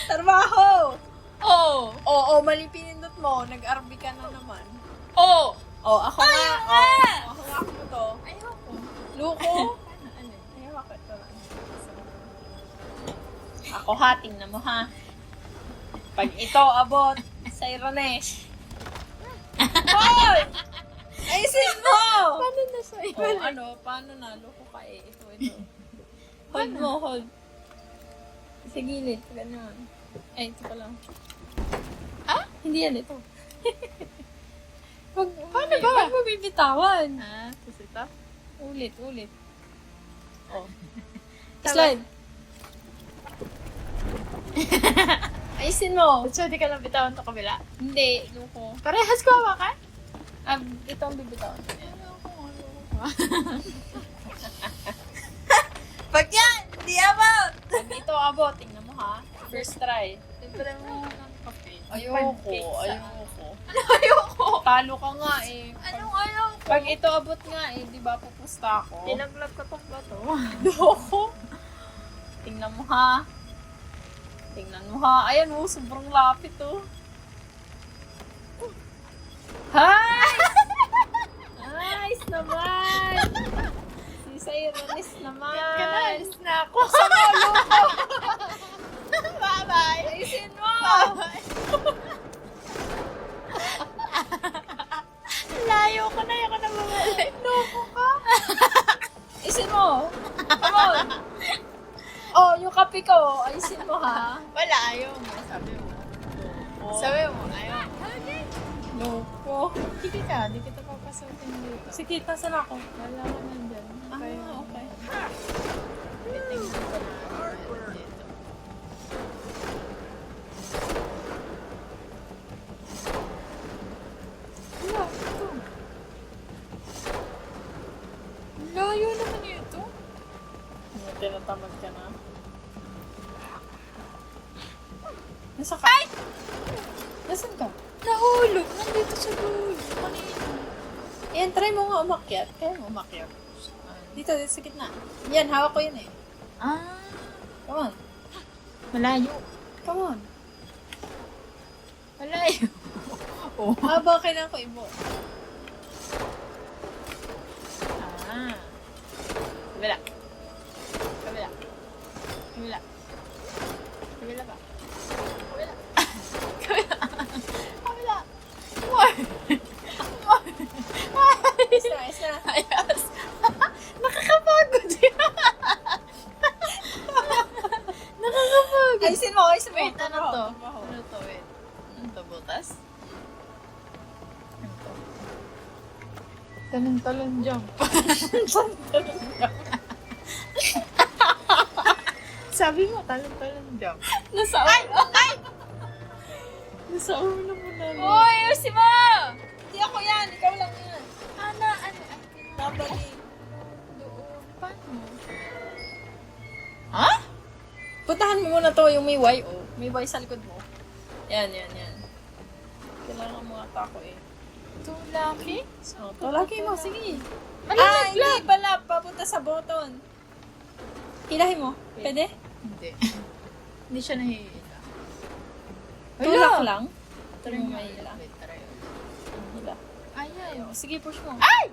Trabaho! Oh! Oo, mali pinindot mo. Nag-RB ka na naman. Oh! Ako nga. Ayaw nga! Ako nga mo to. Ayoko. Luko. Ano? Ayaw ako ito lang. Ako ha, tingnan mo ha. Pag ito abot, sa Ironesh. Hoy! Ayusin mo! Paano na siya? Paano na? Luko ka eh. Ito. Hold mo, hold. Sa gilid, ganun. Ay, ito pa lang. Hindi yan ito. Paano ba? Wag mo bibitawan. Tapos ito? Ulit. Slide. Ayusin mo. So, di ka lang bitawan ito kabila? Hindi, luko. Parehas ko hawakan? Ito ang bibitawan. Pag yan! Di abot! Pag ito abot, tingnan mo ha. First try. Libre mo ng kape. Ayoko. Ayoko! Talo ka nga eh. Anong ayoko? Pag ito abot nga eh, di ba pupusta ako? Tinaglag ko tong bato. Loko. Tingnan mo ha. Ayan oh, sobrang lapit oh. Hi! Nice naman! Si Sayronis naman! Kanalis na ako. Loko! Bye-bye! Ayusin mo! Layo ko na yung bumalik. Loko ka! Ayusin mo! Come on! Oh, yung kape ko, ayusin mo ha. Wala, ayaw mo. Sabi mo. Sabi mo, ayaw mo. Loko. Sige ka, di kita papasokin dito. Sige, tasan ako. Wala ka nandyan. Okay. Tingnan ko na. Dito. Wala, ito. Layo naman ito. Tinatamad ka na. Nasa ka? Ay! Nasaan ka? Nahulog. Nandito sa dulo. Kanina. Ayan, try mo nga umakyat. Kaya mo umakyat. Dito sa gitna. Yan, hawak ko yun eh. Ah, Come on. malayo. Come on. Malayo. Oh. Haba, kailangan ko ibo. Ah. Kabila. Kabila. Kabila. Kabila ba? Kabila. Kabila. Kabila. More. to? trabaho. Ano to? Wait. Ano to? Butas? Ano to? Talon-talon jump. Sabi mo, talon-talon jump. Nasa ulo. Ay! Nasa ulo mo na. Uy, ayusin mo! Hindi ako yan. Ikaw lang yan. Ano? Nabali. Doon. Paano? Ha? Puntahan mo muna to, yung may Y, oh. May Y sa likod mo. Yan. Kailangan mo ata ako eh. Ito, lucky? Oh, tulaki mo, sige. Malalaglag. Hindi pala. Papunta sa button. Hilahin mo. Pwede? Hindi. Hindi siya nahihila. Tulak lang. Try Hindi mo mo mahila. Wait, try. Hila. Ayaw. Sige, push mo. Ay!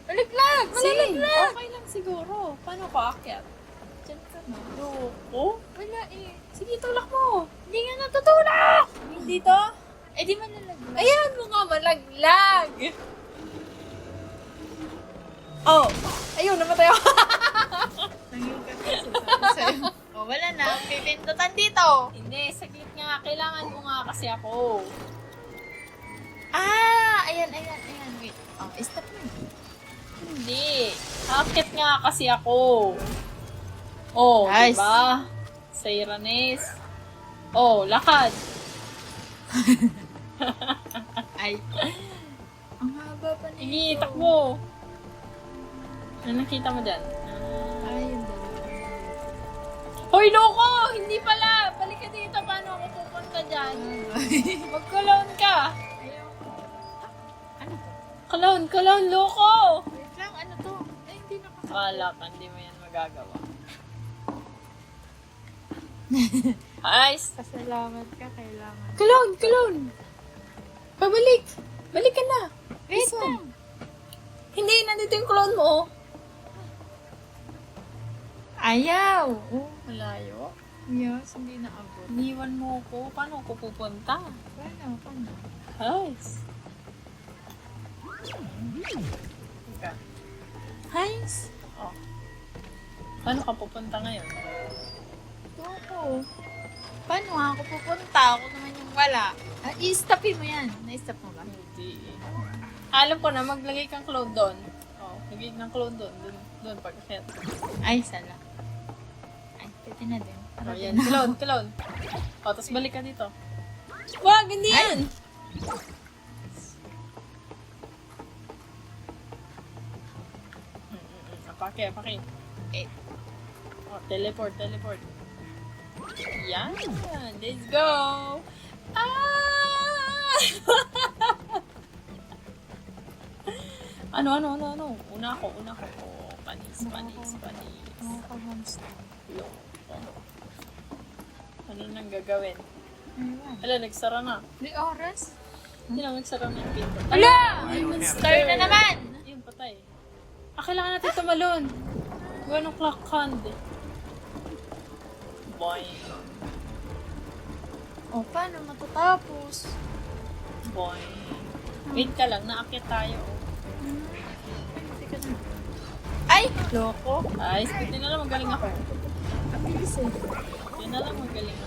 Malalaglag! Sige, Malalaglag! okay lang siguro. Paano ko aakyat? Diyan ka na. Loko? Wala eh. Sige, tulak mo. Hindi nga natutulak! Dito? Eh di malalaglag. Ayan mo nga, malaglag. Oh, ayun, namatay ako. Nangyayari kasi sa'yo. Oh, wala na. Pipindutan dito. Hindi, saglit nga. Kailangan mo nga kasi ako. Ah! Ayan. Wait. Oh, stop mo. Hindi. Aakyat nga kasi ako. Oh, Nice. diba? Sa Iranes. Oh, lakad. Ay. Ang haba pa nito. Sige, takbo. Ano nakita mo dyan? Ay, yung dalawa. Hoy, loko! Hindi pala! Balik ka dito. Paano ako pupunta dyan? Mag-cologne ka. Ayoko. Ano to? Cologne, loko! Wait lang, ano to? Ay, hindi nakaka... Wala ka, hindi mo yan magagawa. Ayos! Pasalamat ka, kailangan. Cologne! Pabalik! Balik ka na! Wait This one. lang. Hindi, nandito yung cologne mo. Ayaw. Oh, Malayo. yes, hindi naabot. Iniwan mo ko. Paano ako pupunta? Paano? Ayos. Teka. Ayos. Oh. Paano ka pupunta ngayon? Ito ako. Paano nga ako pupunta? Ako naman yung wala. Ah, i-stopin mo yan. Na-stop mo ba? Hindi. Alam ko na, maglagay kang clone doon. Oh, lagay ng clone doon. Doon pag-akit. Ay, sala. Ay, pwede na din. Oh, yan. Clone. Oh, tapos balik ka dito. Wag, hindi yan! Apake. Eh. Oh, teleport. Yan. Let's go! Ah! Ano? Una ako. Oh, panis. Nakaka-hamster. Loko. Ano nang gagawin? Ayun. Ala, nagsara na. May oras? Hindi lang nagsara na yung pinto. Wala! Ay, monster na naman! Ayun, patay. Kailangan natin tumalon. 1 o'clock hand. Boing. O, paano matatapos? Boing. Wait ka lang, naakit tayo. Ay! Loko. Ay, buti na lang magaling ako. Abilis eh. Buti na lang magaling ako.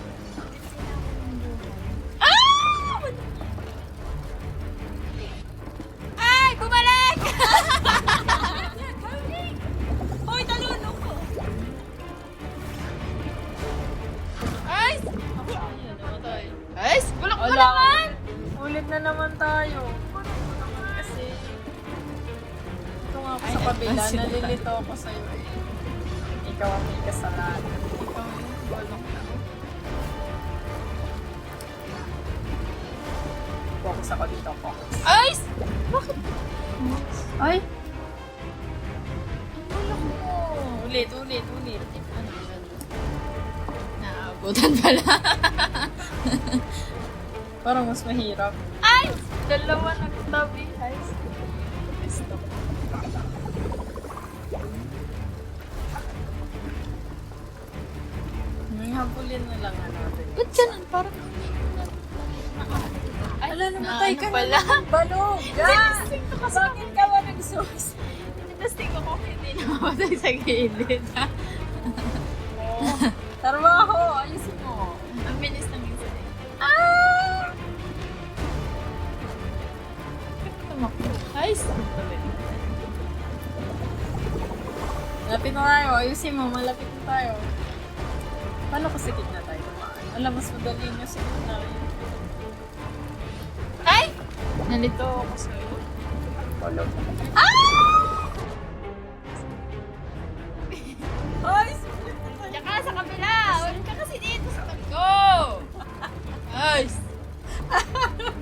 Ay! Bumalik! Hoy, talon ako! Ay! Ayun, namatay. Ay! Bulok mo Wala. naman! Ulit na naman tayo. Kasi, ito nga ako sa kabila, nalilito ako sa'yo eh. Ikaw ang may kasalanan. Ikaw yung bulok na. Focus ako dito, focus. Ay! Bakit? Ay! Bulok mo! Ulit. Ano? Naabutan pala. Parang mas mahirap. Ay! Dalawa nagtabi. Ay! Stop. May habulin na lang natin. Ba't ganun? Parang ay, Ala, namatay ka pala. na. Balog! Tinasting ko kasi Bakit ka ba nagsus? Tinasting ko kung hindi namamatay sa gilid. Tarbaho! Ayusin mo. Ang bilis ng minsan eh. Guys! Malapit na tayo. Ayusin mo. Malapit na tayo. Paano kasi gitna tayo dumaan? Alam, mas madali nga sa gitna. Ay! Nalito ako sa'yo. Ay! Diyan ka sa kabila! Wala ka kasi dito sa tago! Guys!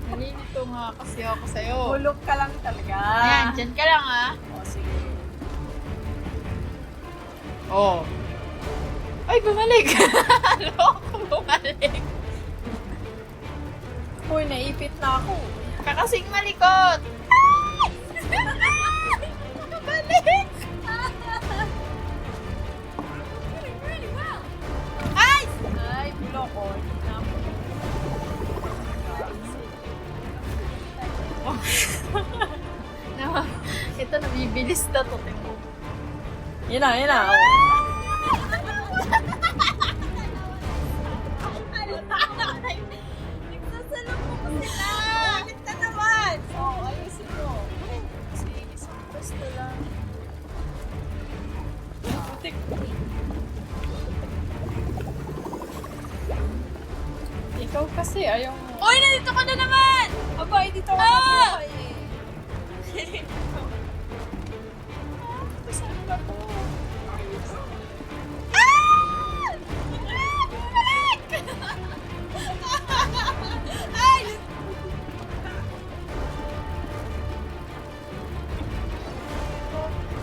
Nalilito nga kasi ako sa'yo. Hulog ka lang talaga. Ayan, dyan ka lang ah. O, sige. Oh. Ay, bumalik! Loko, bumalik! Uy, naipit na ako. Kakasing malikot! Bumalik! Ay! Ay, bulo ko. Hindi na ako. Ito, nabibilis na to. Tingnan. Yan na, yan na. Oh. Nagsasalubong ko sila! Ulit na naman! Oh, ayusin mo. Kasi isang basta lang. Putik. Ikaw kasi, ayaw mo. Uy, nandito ka na naman! Aba, dito ako Ah! nabuhay eh. Saan ba to? Ah! Bumalik! Ay!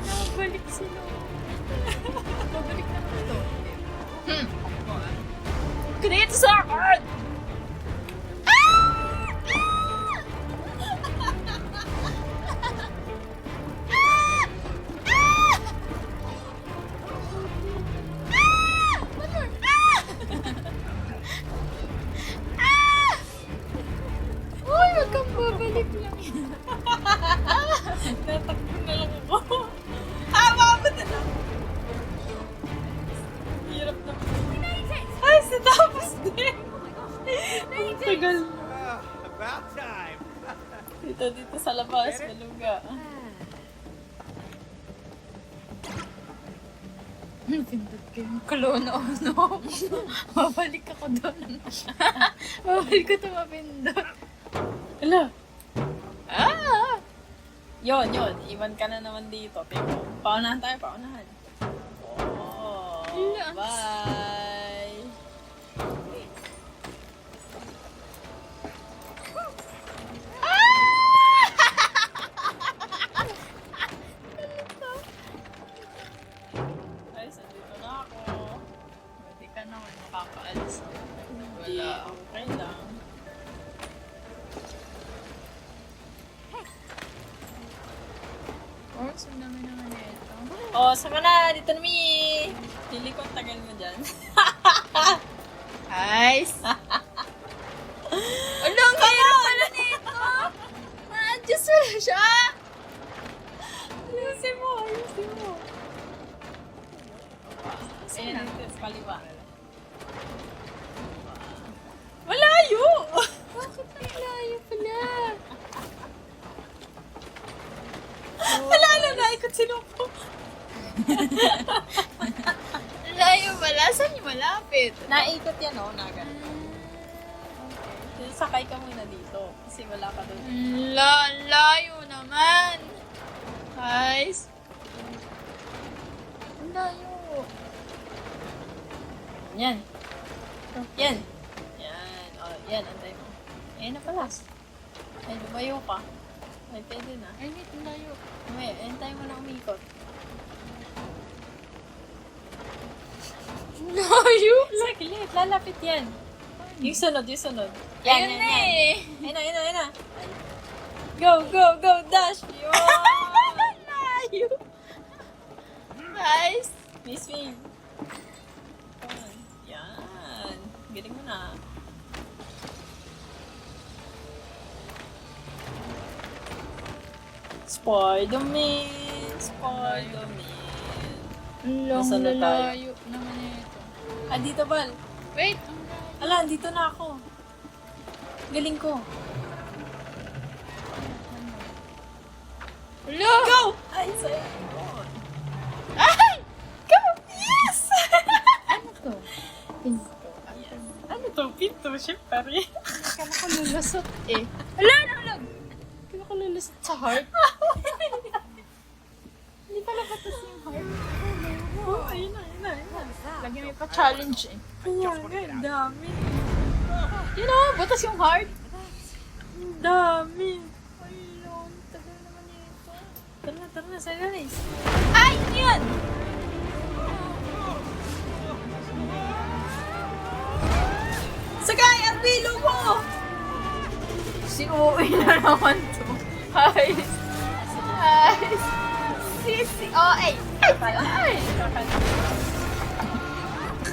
Nakabalik sila. Babalik na ito. Ganito sa akin! Uy, wag kang babalik lang yan. Natakbo na lang ako. Hawa mo na lang. Hirap na. Ay, sa tapos din. Tagal. About time. Dito sa labas, maluga. Pindot ko yung kolono-ono. Babalik ako doon. Babalik ko ito mapindot. Ala. Ah! Yon. Iwan ka na naman dito. Tingnan. Paunahan tayo, paunahan. Oh, Yes. bye. Ay, sandito na ako. Hindi ka naman makakaalis. Wala. Okay lang. Oh, saan naman naman ito? Oh, sama na. Dito na mi. Pili ko, tagal mo dyan. Guys! Anong kaya pala nito? Na-adjust mo na siya! Ayusin mo. Ayan. Ayan, sa kaliwa. Malayo! Bakit ang layo pala? Wala na, naikot sinuko. Ang layo pala? Saan yung malapit? Naikot yan, oh, nagan. Sakay ka muna dito. Kasi wala ka doon. Ang layo naman! Guys! Ang layo! Yan. Yan. Yan. Oh, yan. Antay mo. Ayan na pala. Ay, lumayo ka. Ay, pwede na. Ay, ang layo. May, antay mo na umikot. Ang layo! Saglit, lalapit yan. Yung sunod. Ayun na eh! Ayun na. Go, dash! Yun! Layo! Guys! Miss me. Yan. Galing mo na. Spider-Man. Ang Nasaan na tayo? layo naman ito. Ah, dito, Bal. Wait! Ang layo. Ala, dito na ako. Galing ko. Hello! Go! Ay, sa'yo. Ay! Go! Yes! Ano to? Pinto. Ano to? Pinto, syempre. Kaya ko lulusot eh. Hala, nahulog! Kaya ko lulusot sa heart. Hindi pala batas yung heart. Oh, ayun na, ayun na, ayun na. Lagi may pa-challenge eh. Kaya nga, ang dami. You know, batas yung heart. Ang dami. Ayun, tagal naman ito. Tara na, sa'yo guys. Ay! Yun! Sagay, ang bilo mo! Si Uwi na naman to. Guys. Guys. Sisi. Oh, ay. Ay.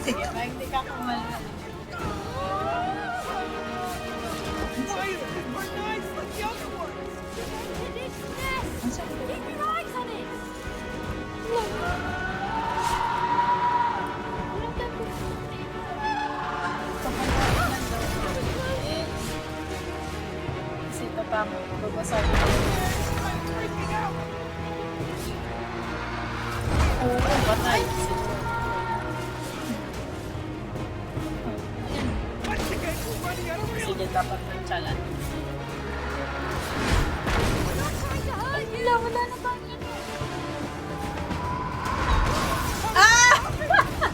Sige, ba, hindi ka kumali. We're nice like the other ones. Finish this! Keep your eyes on it! Kasi ito pa mo, babasagin ko. Oo, patay. Once again, we're running out of real Sige, dapat ng challenge. Wala na bang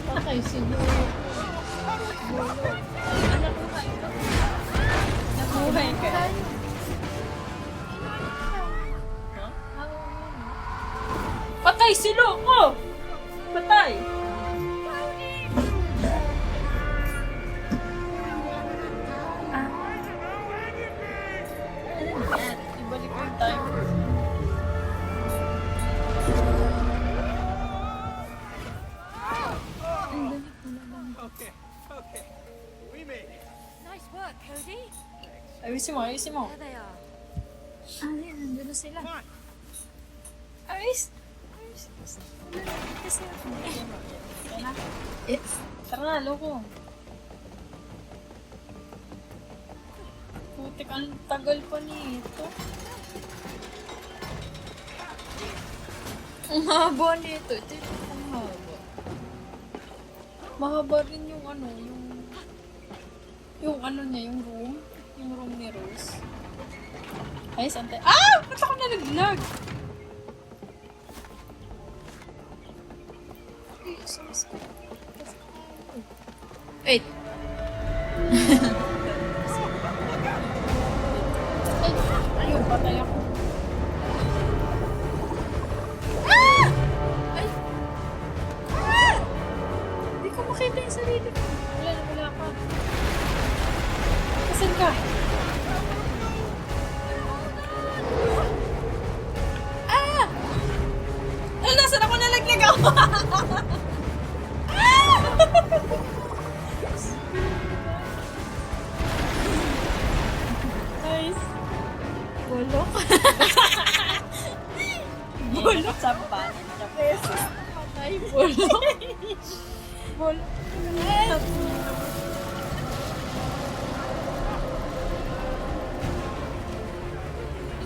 Okay, sige. Nabuhay ka. Patay si Loco! Patay! Ibalik ko yung timer. Okay, okay. We made it. Nice work, Cody. Ayusin mo, ayusin mo. There they are. Ay, nandun na sila. Come on. Ayos. Ayos. Kasi ako. Yes. Tara na, Loco. Putik, ang tagal pa nito. Ang haba nito. Ito yung haba. Mahaba rin yung ano, yung ano niya, yung room. Yung room ni Rose. Ay, sante. Ah! Ba't ako nalaglag? Wait. Ay, ayun, patay ako. Hindi ko makita yung sarili ko. Wala ka. Kasan ka? Ah! Ay, nasan ako nalaglag ako? Nice. Bolok. Bulok sa pan. Ay, bolok. Bolok.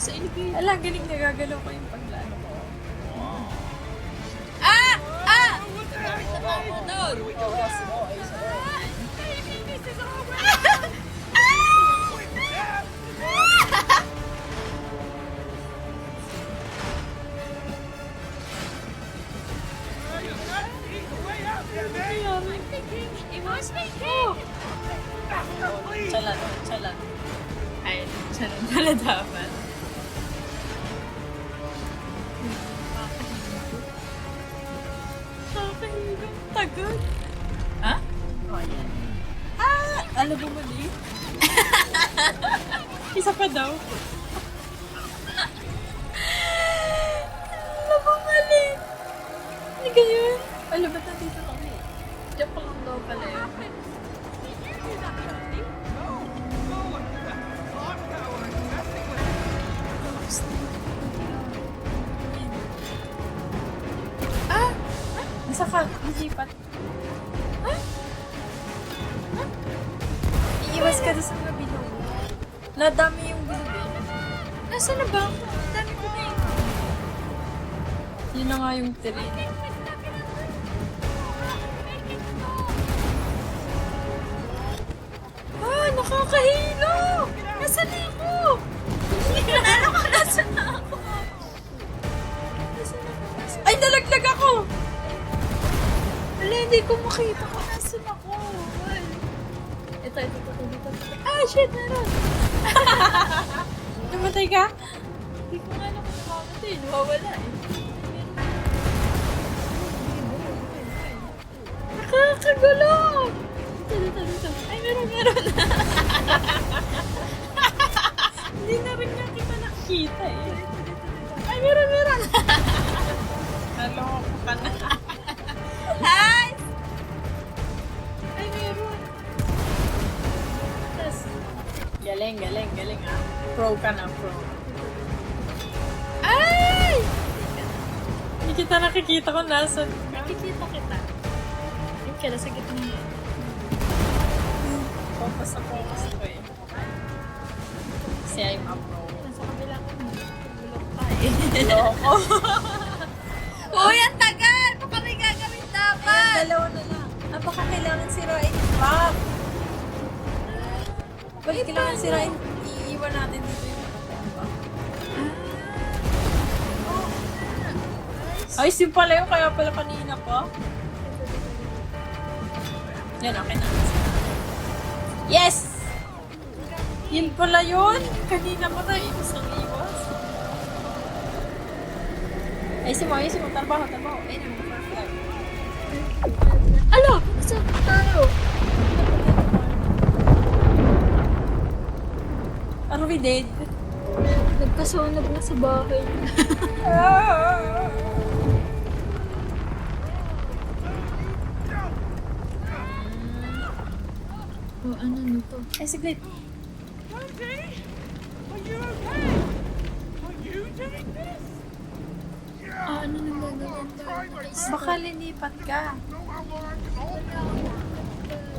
Sa ilibig. Ala, galing nagagalaw ko yung paglano ko. Ah! Ah! It was thinking! Chalan, chalan. Ay, chalan pala dapat. Nakakahilong tagal. Ha? Oh, yan. Ah! Alam mo mali? Isa pa daw. Alam mo mali. Ano ganyan? Alam ba't nandito kami? Joke lang daw pala yun. Ah! Nasa ka? Nasipat. Ah? Ah? Iiwas ka doon sa mga bilog. Nadami yung bilog eh. Nasaan na ba ako? Ang dami ko na eh. Yun na nga yung train. Ah, nakakahilo! Nasaan na ako? Nasaan na ako? Ay, nalaglag ako! Wala, hindi ko makita kung nasaan ako. Ay. Ito, dito. Ah, shit, meron! Namatay ka? Hindi ko nga alam kung namamatay. Nawawala eh. Nakakagulo! Dito. Ay, meron. Hindi na rin niya kita nakikita eh. Ay, meron. Naloko ka na. Ay! Ay, meron. Tas, Galing ah. Pro ka na, pro. ay! Hindi kita nakikita kung nasan ka. Nakikita kita. Yung kaya sa gitna. Focus ako eh. Kasi I'm a pro. Nasa kabila ko na. Bulok ka eh. Loko. Uy, ang tagal! Baka may gagawin dapat! Ayan, dalawa na lang. Baka kailangan sirain yung map. Baka kailangan sirain, iiwan natin dito yung map. Ay, sim pala yun, kaya pala kanina pa. Yan, okay na. Yes! Yun pala yun! Kanina pa tayo, isang iwas. Ay, mo, trabaho. Ay, perfect. Alo! Saan tayo? Are we dead? Nagkasunog na sa bahay. Oh, ano nito? Ay, saglit. Cody? Are you okay? Are you doing this? Ah, ano nang gagawin tayo? Baka lilipat ka.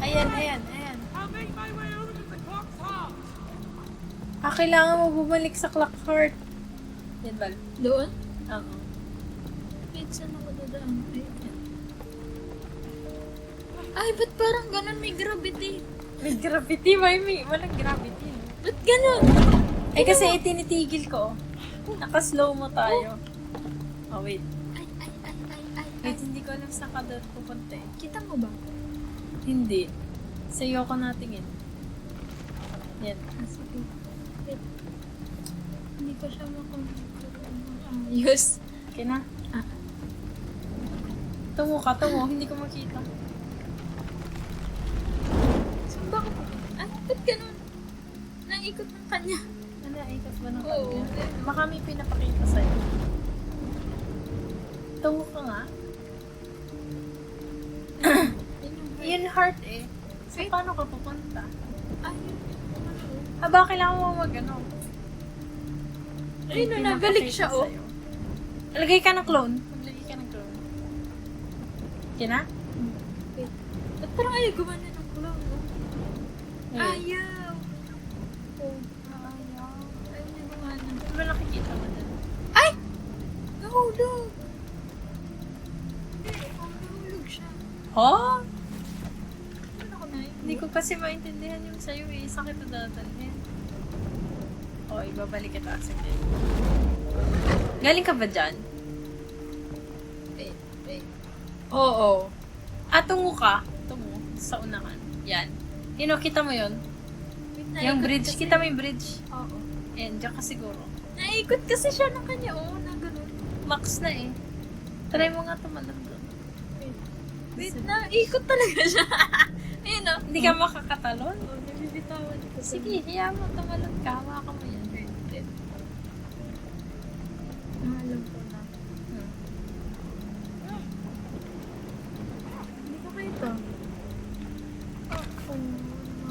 Ayan. I'll make my way over to the clock's half. Kailangan mo bumalik sa clock heart. Yan, Bal. Doon? Oo. Wait, saan ako dadaan? Ay, ba't parang ganun may gravity? May gravity, walang gravity. Ba't ganun? Ay, kasi tinitigil ko. Naka-slow mo tayo. Oh, wait. Ay. Wait, hindi ko alam saan ka doon pupunta eh. Kita mo ba? Hindi. Sa'yo ko natingin. Yan. Ah, sige. Wait. Hindi ko siya ayos. Okay na. Ah. Tungo. Hindi ko makita. Saan ba ako? Ah, ba't ganun? Naikot ng kanya. Ano, ikot ba ng Oo. kanya? Baka may pinapakita sa'yo. Tungo ka nga. Yun heart eh. So, Wait. paano ka pupunta? Ayun. Aba, kailangan mo mag-ano. Ayun, May nabalik pinapakita siya, oh. sa'yo. Lagay ka ng clone. Maglagay ka ng clone. Okay na? Wait. Ba't parang ayaw gumana ng kulong, no? Ngayon. Ayaw. Oh, ayaw. Ayaw niya gumana. Ano ba nakikita mo dun? Ay! Nahulog! Nahulog siya. Oh? Ano ako na yun? Hindi ko kasi maintindihan yung sa'yo eh. Saan kita dadalhin? O, ibabalik kita sige. Galing ka ba dyan? Wait. Oo. Tungo ka. Tungo. Sa unahan. Yan. Kita mo yun? Wait, Yung naikot bridge. kasi. Kita mo yung bridge? Oo. And dyan ka siguro. Naikot kasi siya ng kanya. Oo, na ganun. Max na eh. Try mo nga tumalab doon. Wait, naikot talaga siya. Ayun, oh. Hindi ka makakatalon? Oo, nabibitawan ko. Sige, hiya mo. Tumalon ka. Hawakan mo yan. Wait. Alam ko na. Hindi ko kita.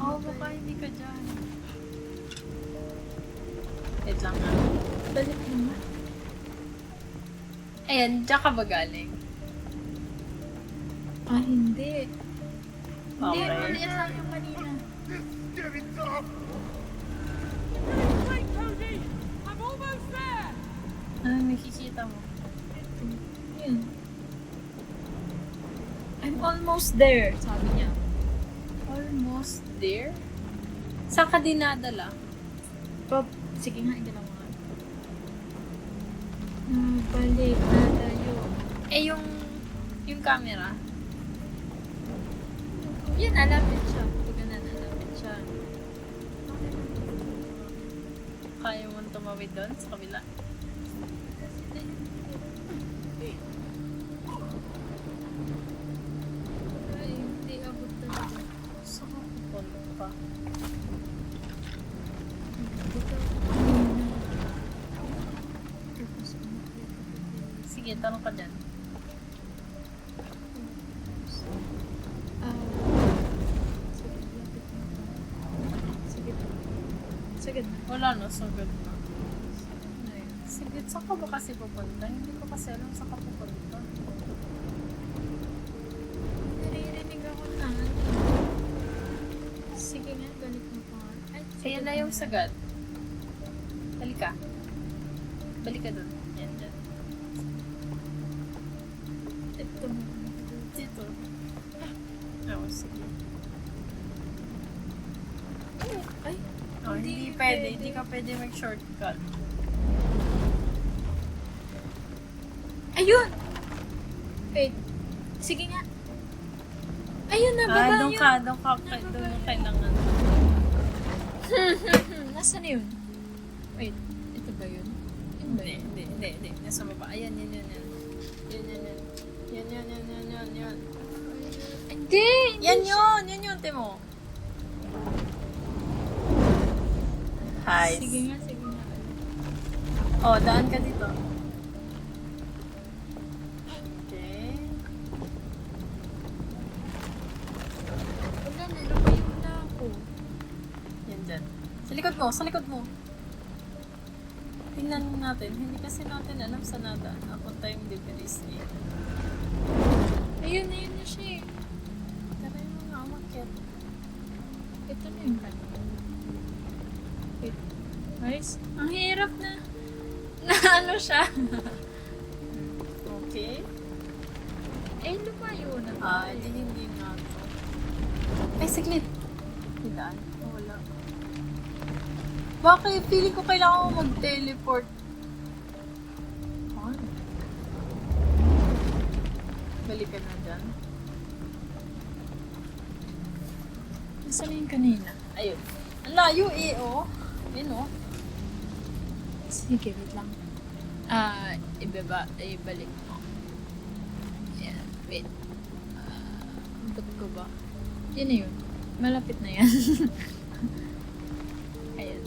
Oo, baka hindi ka dyan. Wait lang ha. Balik naman. Ayan, dyan ka ba galing? Ah, hindi. Hindi, Okay. maliit lang yung kanina. Give it up! Wait, Cody! I'm almost there! Ano nakikita mo? Ito. yun? I'm almost there, sabi niya. Almost there? Saan ka dinadala? Pop, sige nga, idala mo nga. Balik na tayo. Eh, yung camera. Yan, alapit siya. Pagkanan, alapit siya. Kaya mo tumawid doon sa kabila? Ay, hindi abot talaga. Saan ka pupunta? Sige, tanong ka dyan. Sige. Wala no, so good na. Sige, saan ka ba kasi pupunta? Hindi ko kasi alam saan ka pupunta. Naririnig ako na. Sige nga, balik mo pa. Ay, Ayan na yung sagad. Halika. Balik ka dun. Yan, dyan. ito mo. Dito. Oo, sige. Ay, Oh, hindi pwede. Hindi ka pwede mag-shortcut. ayun! Wait. Sige nga. Ayun na, baba Doon yun. ka. Doon kailangan. Nasaan na yun? Wait, ito ba yun? Yun ba yun? Hindi. Nasa baba. Ayan, yan. Yan. Hindi! Yan yun, Timo. Hi. Sige nga. Oh, daan ka dito. Okay. Wala na, lumayo na ako. Yan dyan. Sa likod mo. Tingnan natin. Hindi kasi natin alam sa nada. Napunta yung debris niya. Ayun na siya eh. Tara yung mga umakyat. Ito na yung kanina. Wait. Guys, ang hirap na. Na ano siya. Okay. Eh, lumayo na Hindi na to. Ay, saglit. Hidaan. Wala. Bakit? Feeling ko kailangan ko mag-teleport. Balik ka na dyan. Nasaan na yung kanina? Ayun. Ang layo eh, oh. Yun, oh. Sige, wait lang. Ibalik mo. Yeah, wait. Ba't ko ba? Yun na yun. Malapit na yan. Ayan.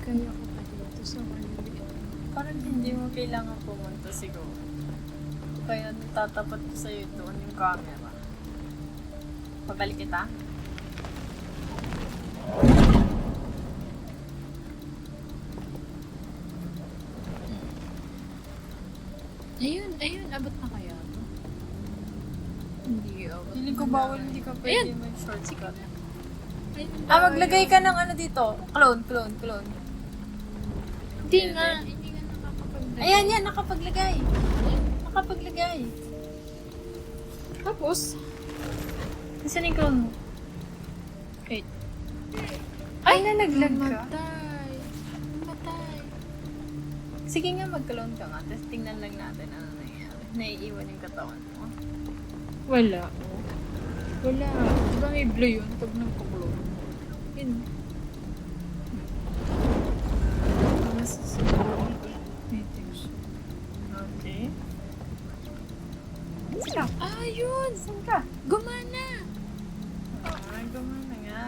Kaya ko pa dito sa maliit. Parang hindi mo kailangan pumunta siguro. Kaya tatapat ko sa'yo doon yung camera. Pabalik kita? Ayun, abot na kaya to? Hindi abot. Hindi ko bawal, hindi ka pwede Ayun. mag-shortcut. Ayun, Maglagay ka ng ano dito. Clone. Hindi nga nakakapaglagay. Ayan, nakapaglagay. Tapos, Nasaan yung clone mo? wait. Ay, nalaglag ka. Matay. Sige nga, mag-clone ka nga. Tapos tingnan lang natin ano nangyayari. Naiiwan yung katawan mo. Wala. Diba may blue yun pag nagpaglog? Yun. Masusunod. Meetings. Okay. Saan ka? Yun! Saan ka? Gumana! Ay, gumana nga.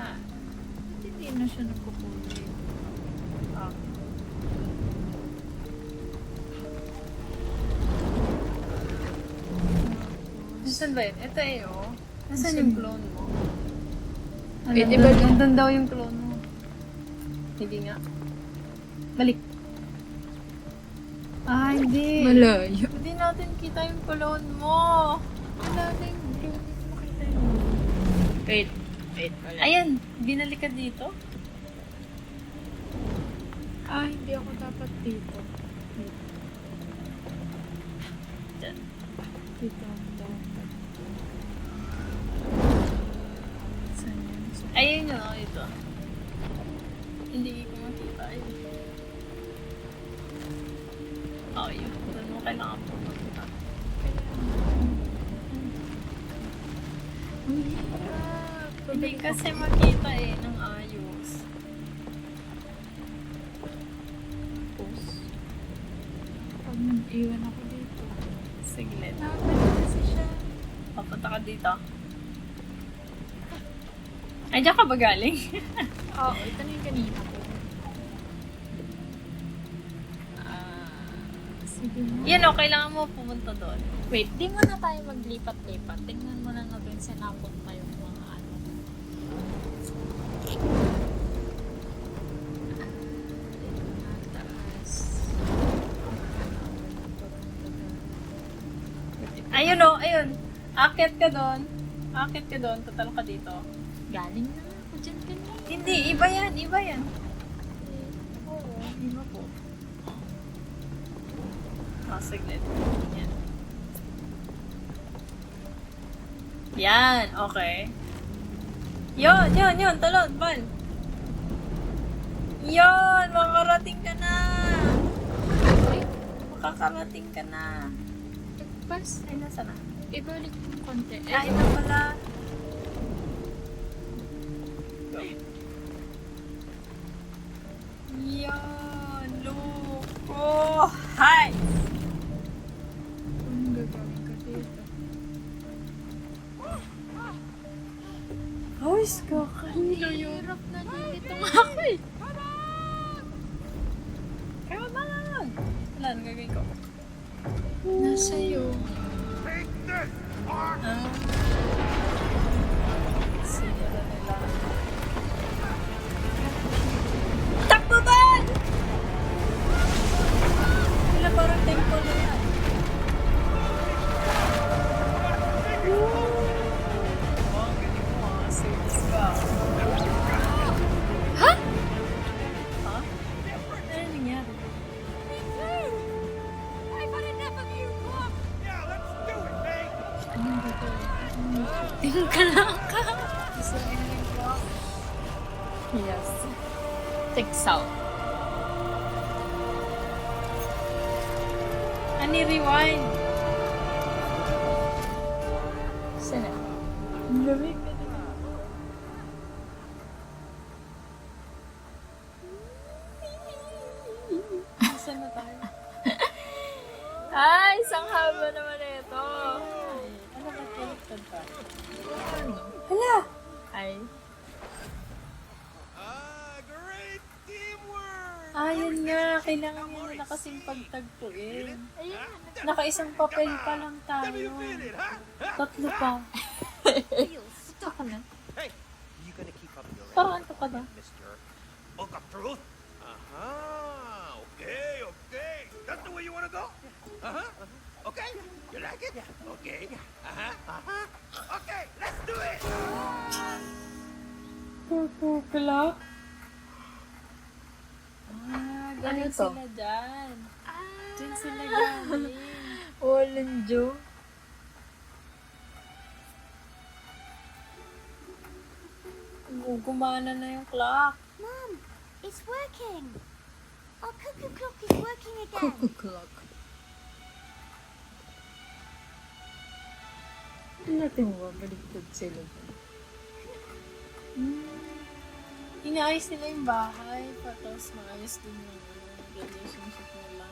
Hindi na siya nagkukulit. Okay. Nasaan ba yun? Ito eh, oh. Nasaan yung clone mo? Wait, iba lang. Nandun daw yung clone mo. Hindi nga. Balik. Hindi. Malayo. Hindi natin kita yung clone mo. Wala na yung blue. Hindi ko makita yun. Wait. Wala. Ayan, binalik ka dito. Hindi ako dapat dito. Wait. Diyan. Dito ang dapat. Saan yun? Ayun yun, oh, ito. Hindi ko makita. Ayun. Oh, yun. Doon mo kailangan pumunta. Ang hirap. Hindi kasi makita eh, ng ayos. Tapos, pag nag-iwan ako dito, Siglit. nakabalik kasi siya. Papunta ka dito. Ay, diyan ka ba galing? Oo, ito na yung kanina ko. Sige na. Yan o, kailangan mo pumunta doon. Wait, di muna tayo maglipat-lipat. Tingnan mo na natin sa napunta yung mga ano. Dito na, taas. Ayun o, ayun. Akit ka doon. Akit ka doon, tatal ka dito. Galing na ako dyan kanina. Hindi, iba yan, iba yan. Oo. Iba po. Oh, siglit. Yan. Yan, okay. Yun, talon, bal. Yun, makakarating ka na. Makakarating ka na. Pas, Ay, nasa na? ibalik yung konti. Ay, ito pala. Yan, loko. Hi! Anong gagawin ko dito? Ayos ka, kanino yun? Hirap na dito nga ako eh. Come on! Wala, nang gagawin ko. Nasa iyo. Take this, Mark! Sinira nila. Takbo ba? Wala, parang temple na yan. Oh, ang galing mo ah. Sige ka. Ha? Ha? Ano nangyari? Yeah, let's do it, man! Anong gagawin? Tingka lang ka. Gusto niyo yung clock? Yes. Takes out. Ani, rewind. Sana. Ang lamig na din. Nasaan na tayo? Ay, isang haba naman ito. Ano ba baliktad pa? Ano? Hala! Ay. Great teamwork! Ayun nga, kailangan nyo na kasing pagtagpuin. Ayun. Nakaisang papel pa lang Tell me tayo. you feel it, huh? Huh? Tatlo pa. Ako na. Hey, you gonna keep up your Parang anto ka ba? mister? Book of truth? Uh-huh. Okay, okay. That's the way you wanna go? Uh-huh. Okay. You like it? Okay. Uh-huh. Uh-huh. Okay, let's do it! Purple. Galing Ano to? sila dyan. Dyan sila galing. Walang joke. Gumana na yung clock. Mom, it's working. Our cuckoo clock is working again. Clock. Ano natin mo ba? Baligtad sila. Inaayos nila yung bahay. Tapos maayos din yung relationship nila.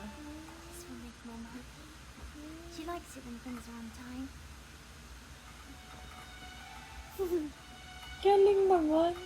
This will make Mom happy. She likes it when things are on time. Galing naman.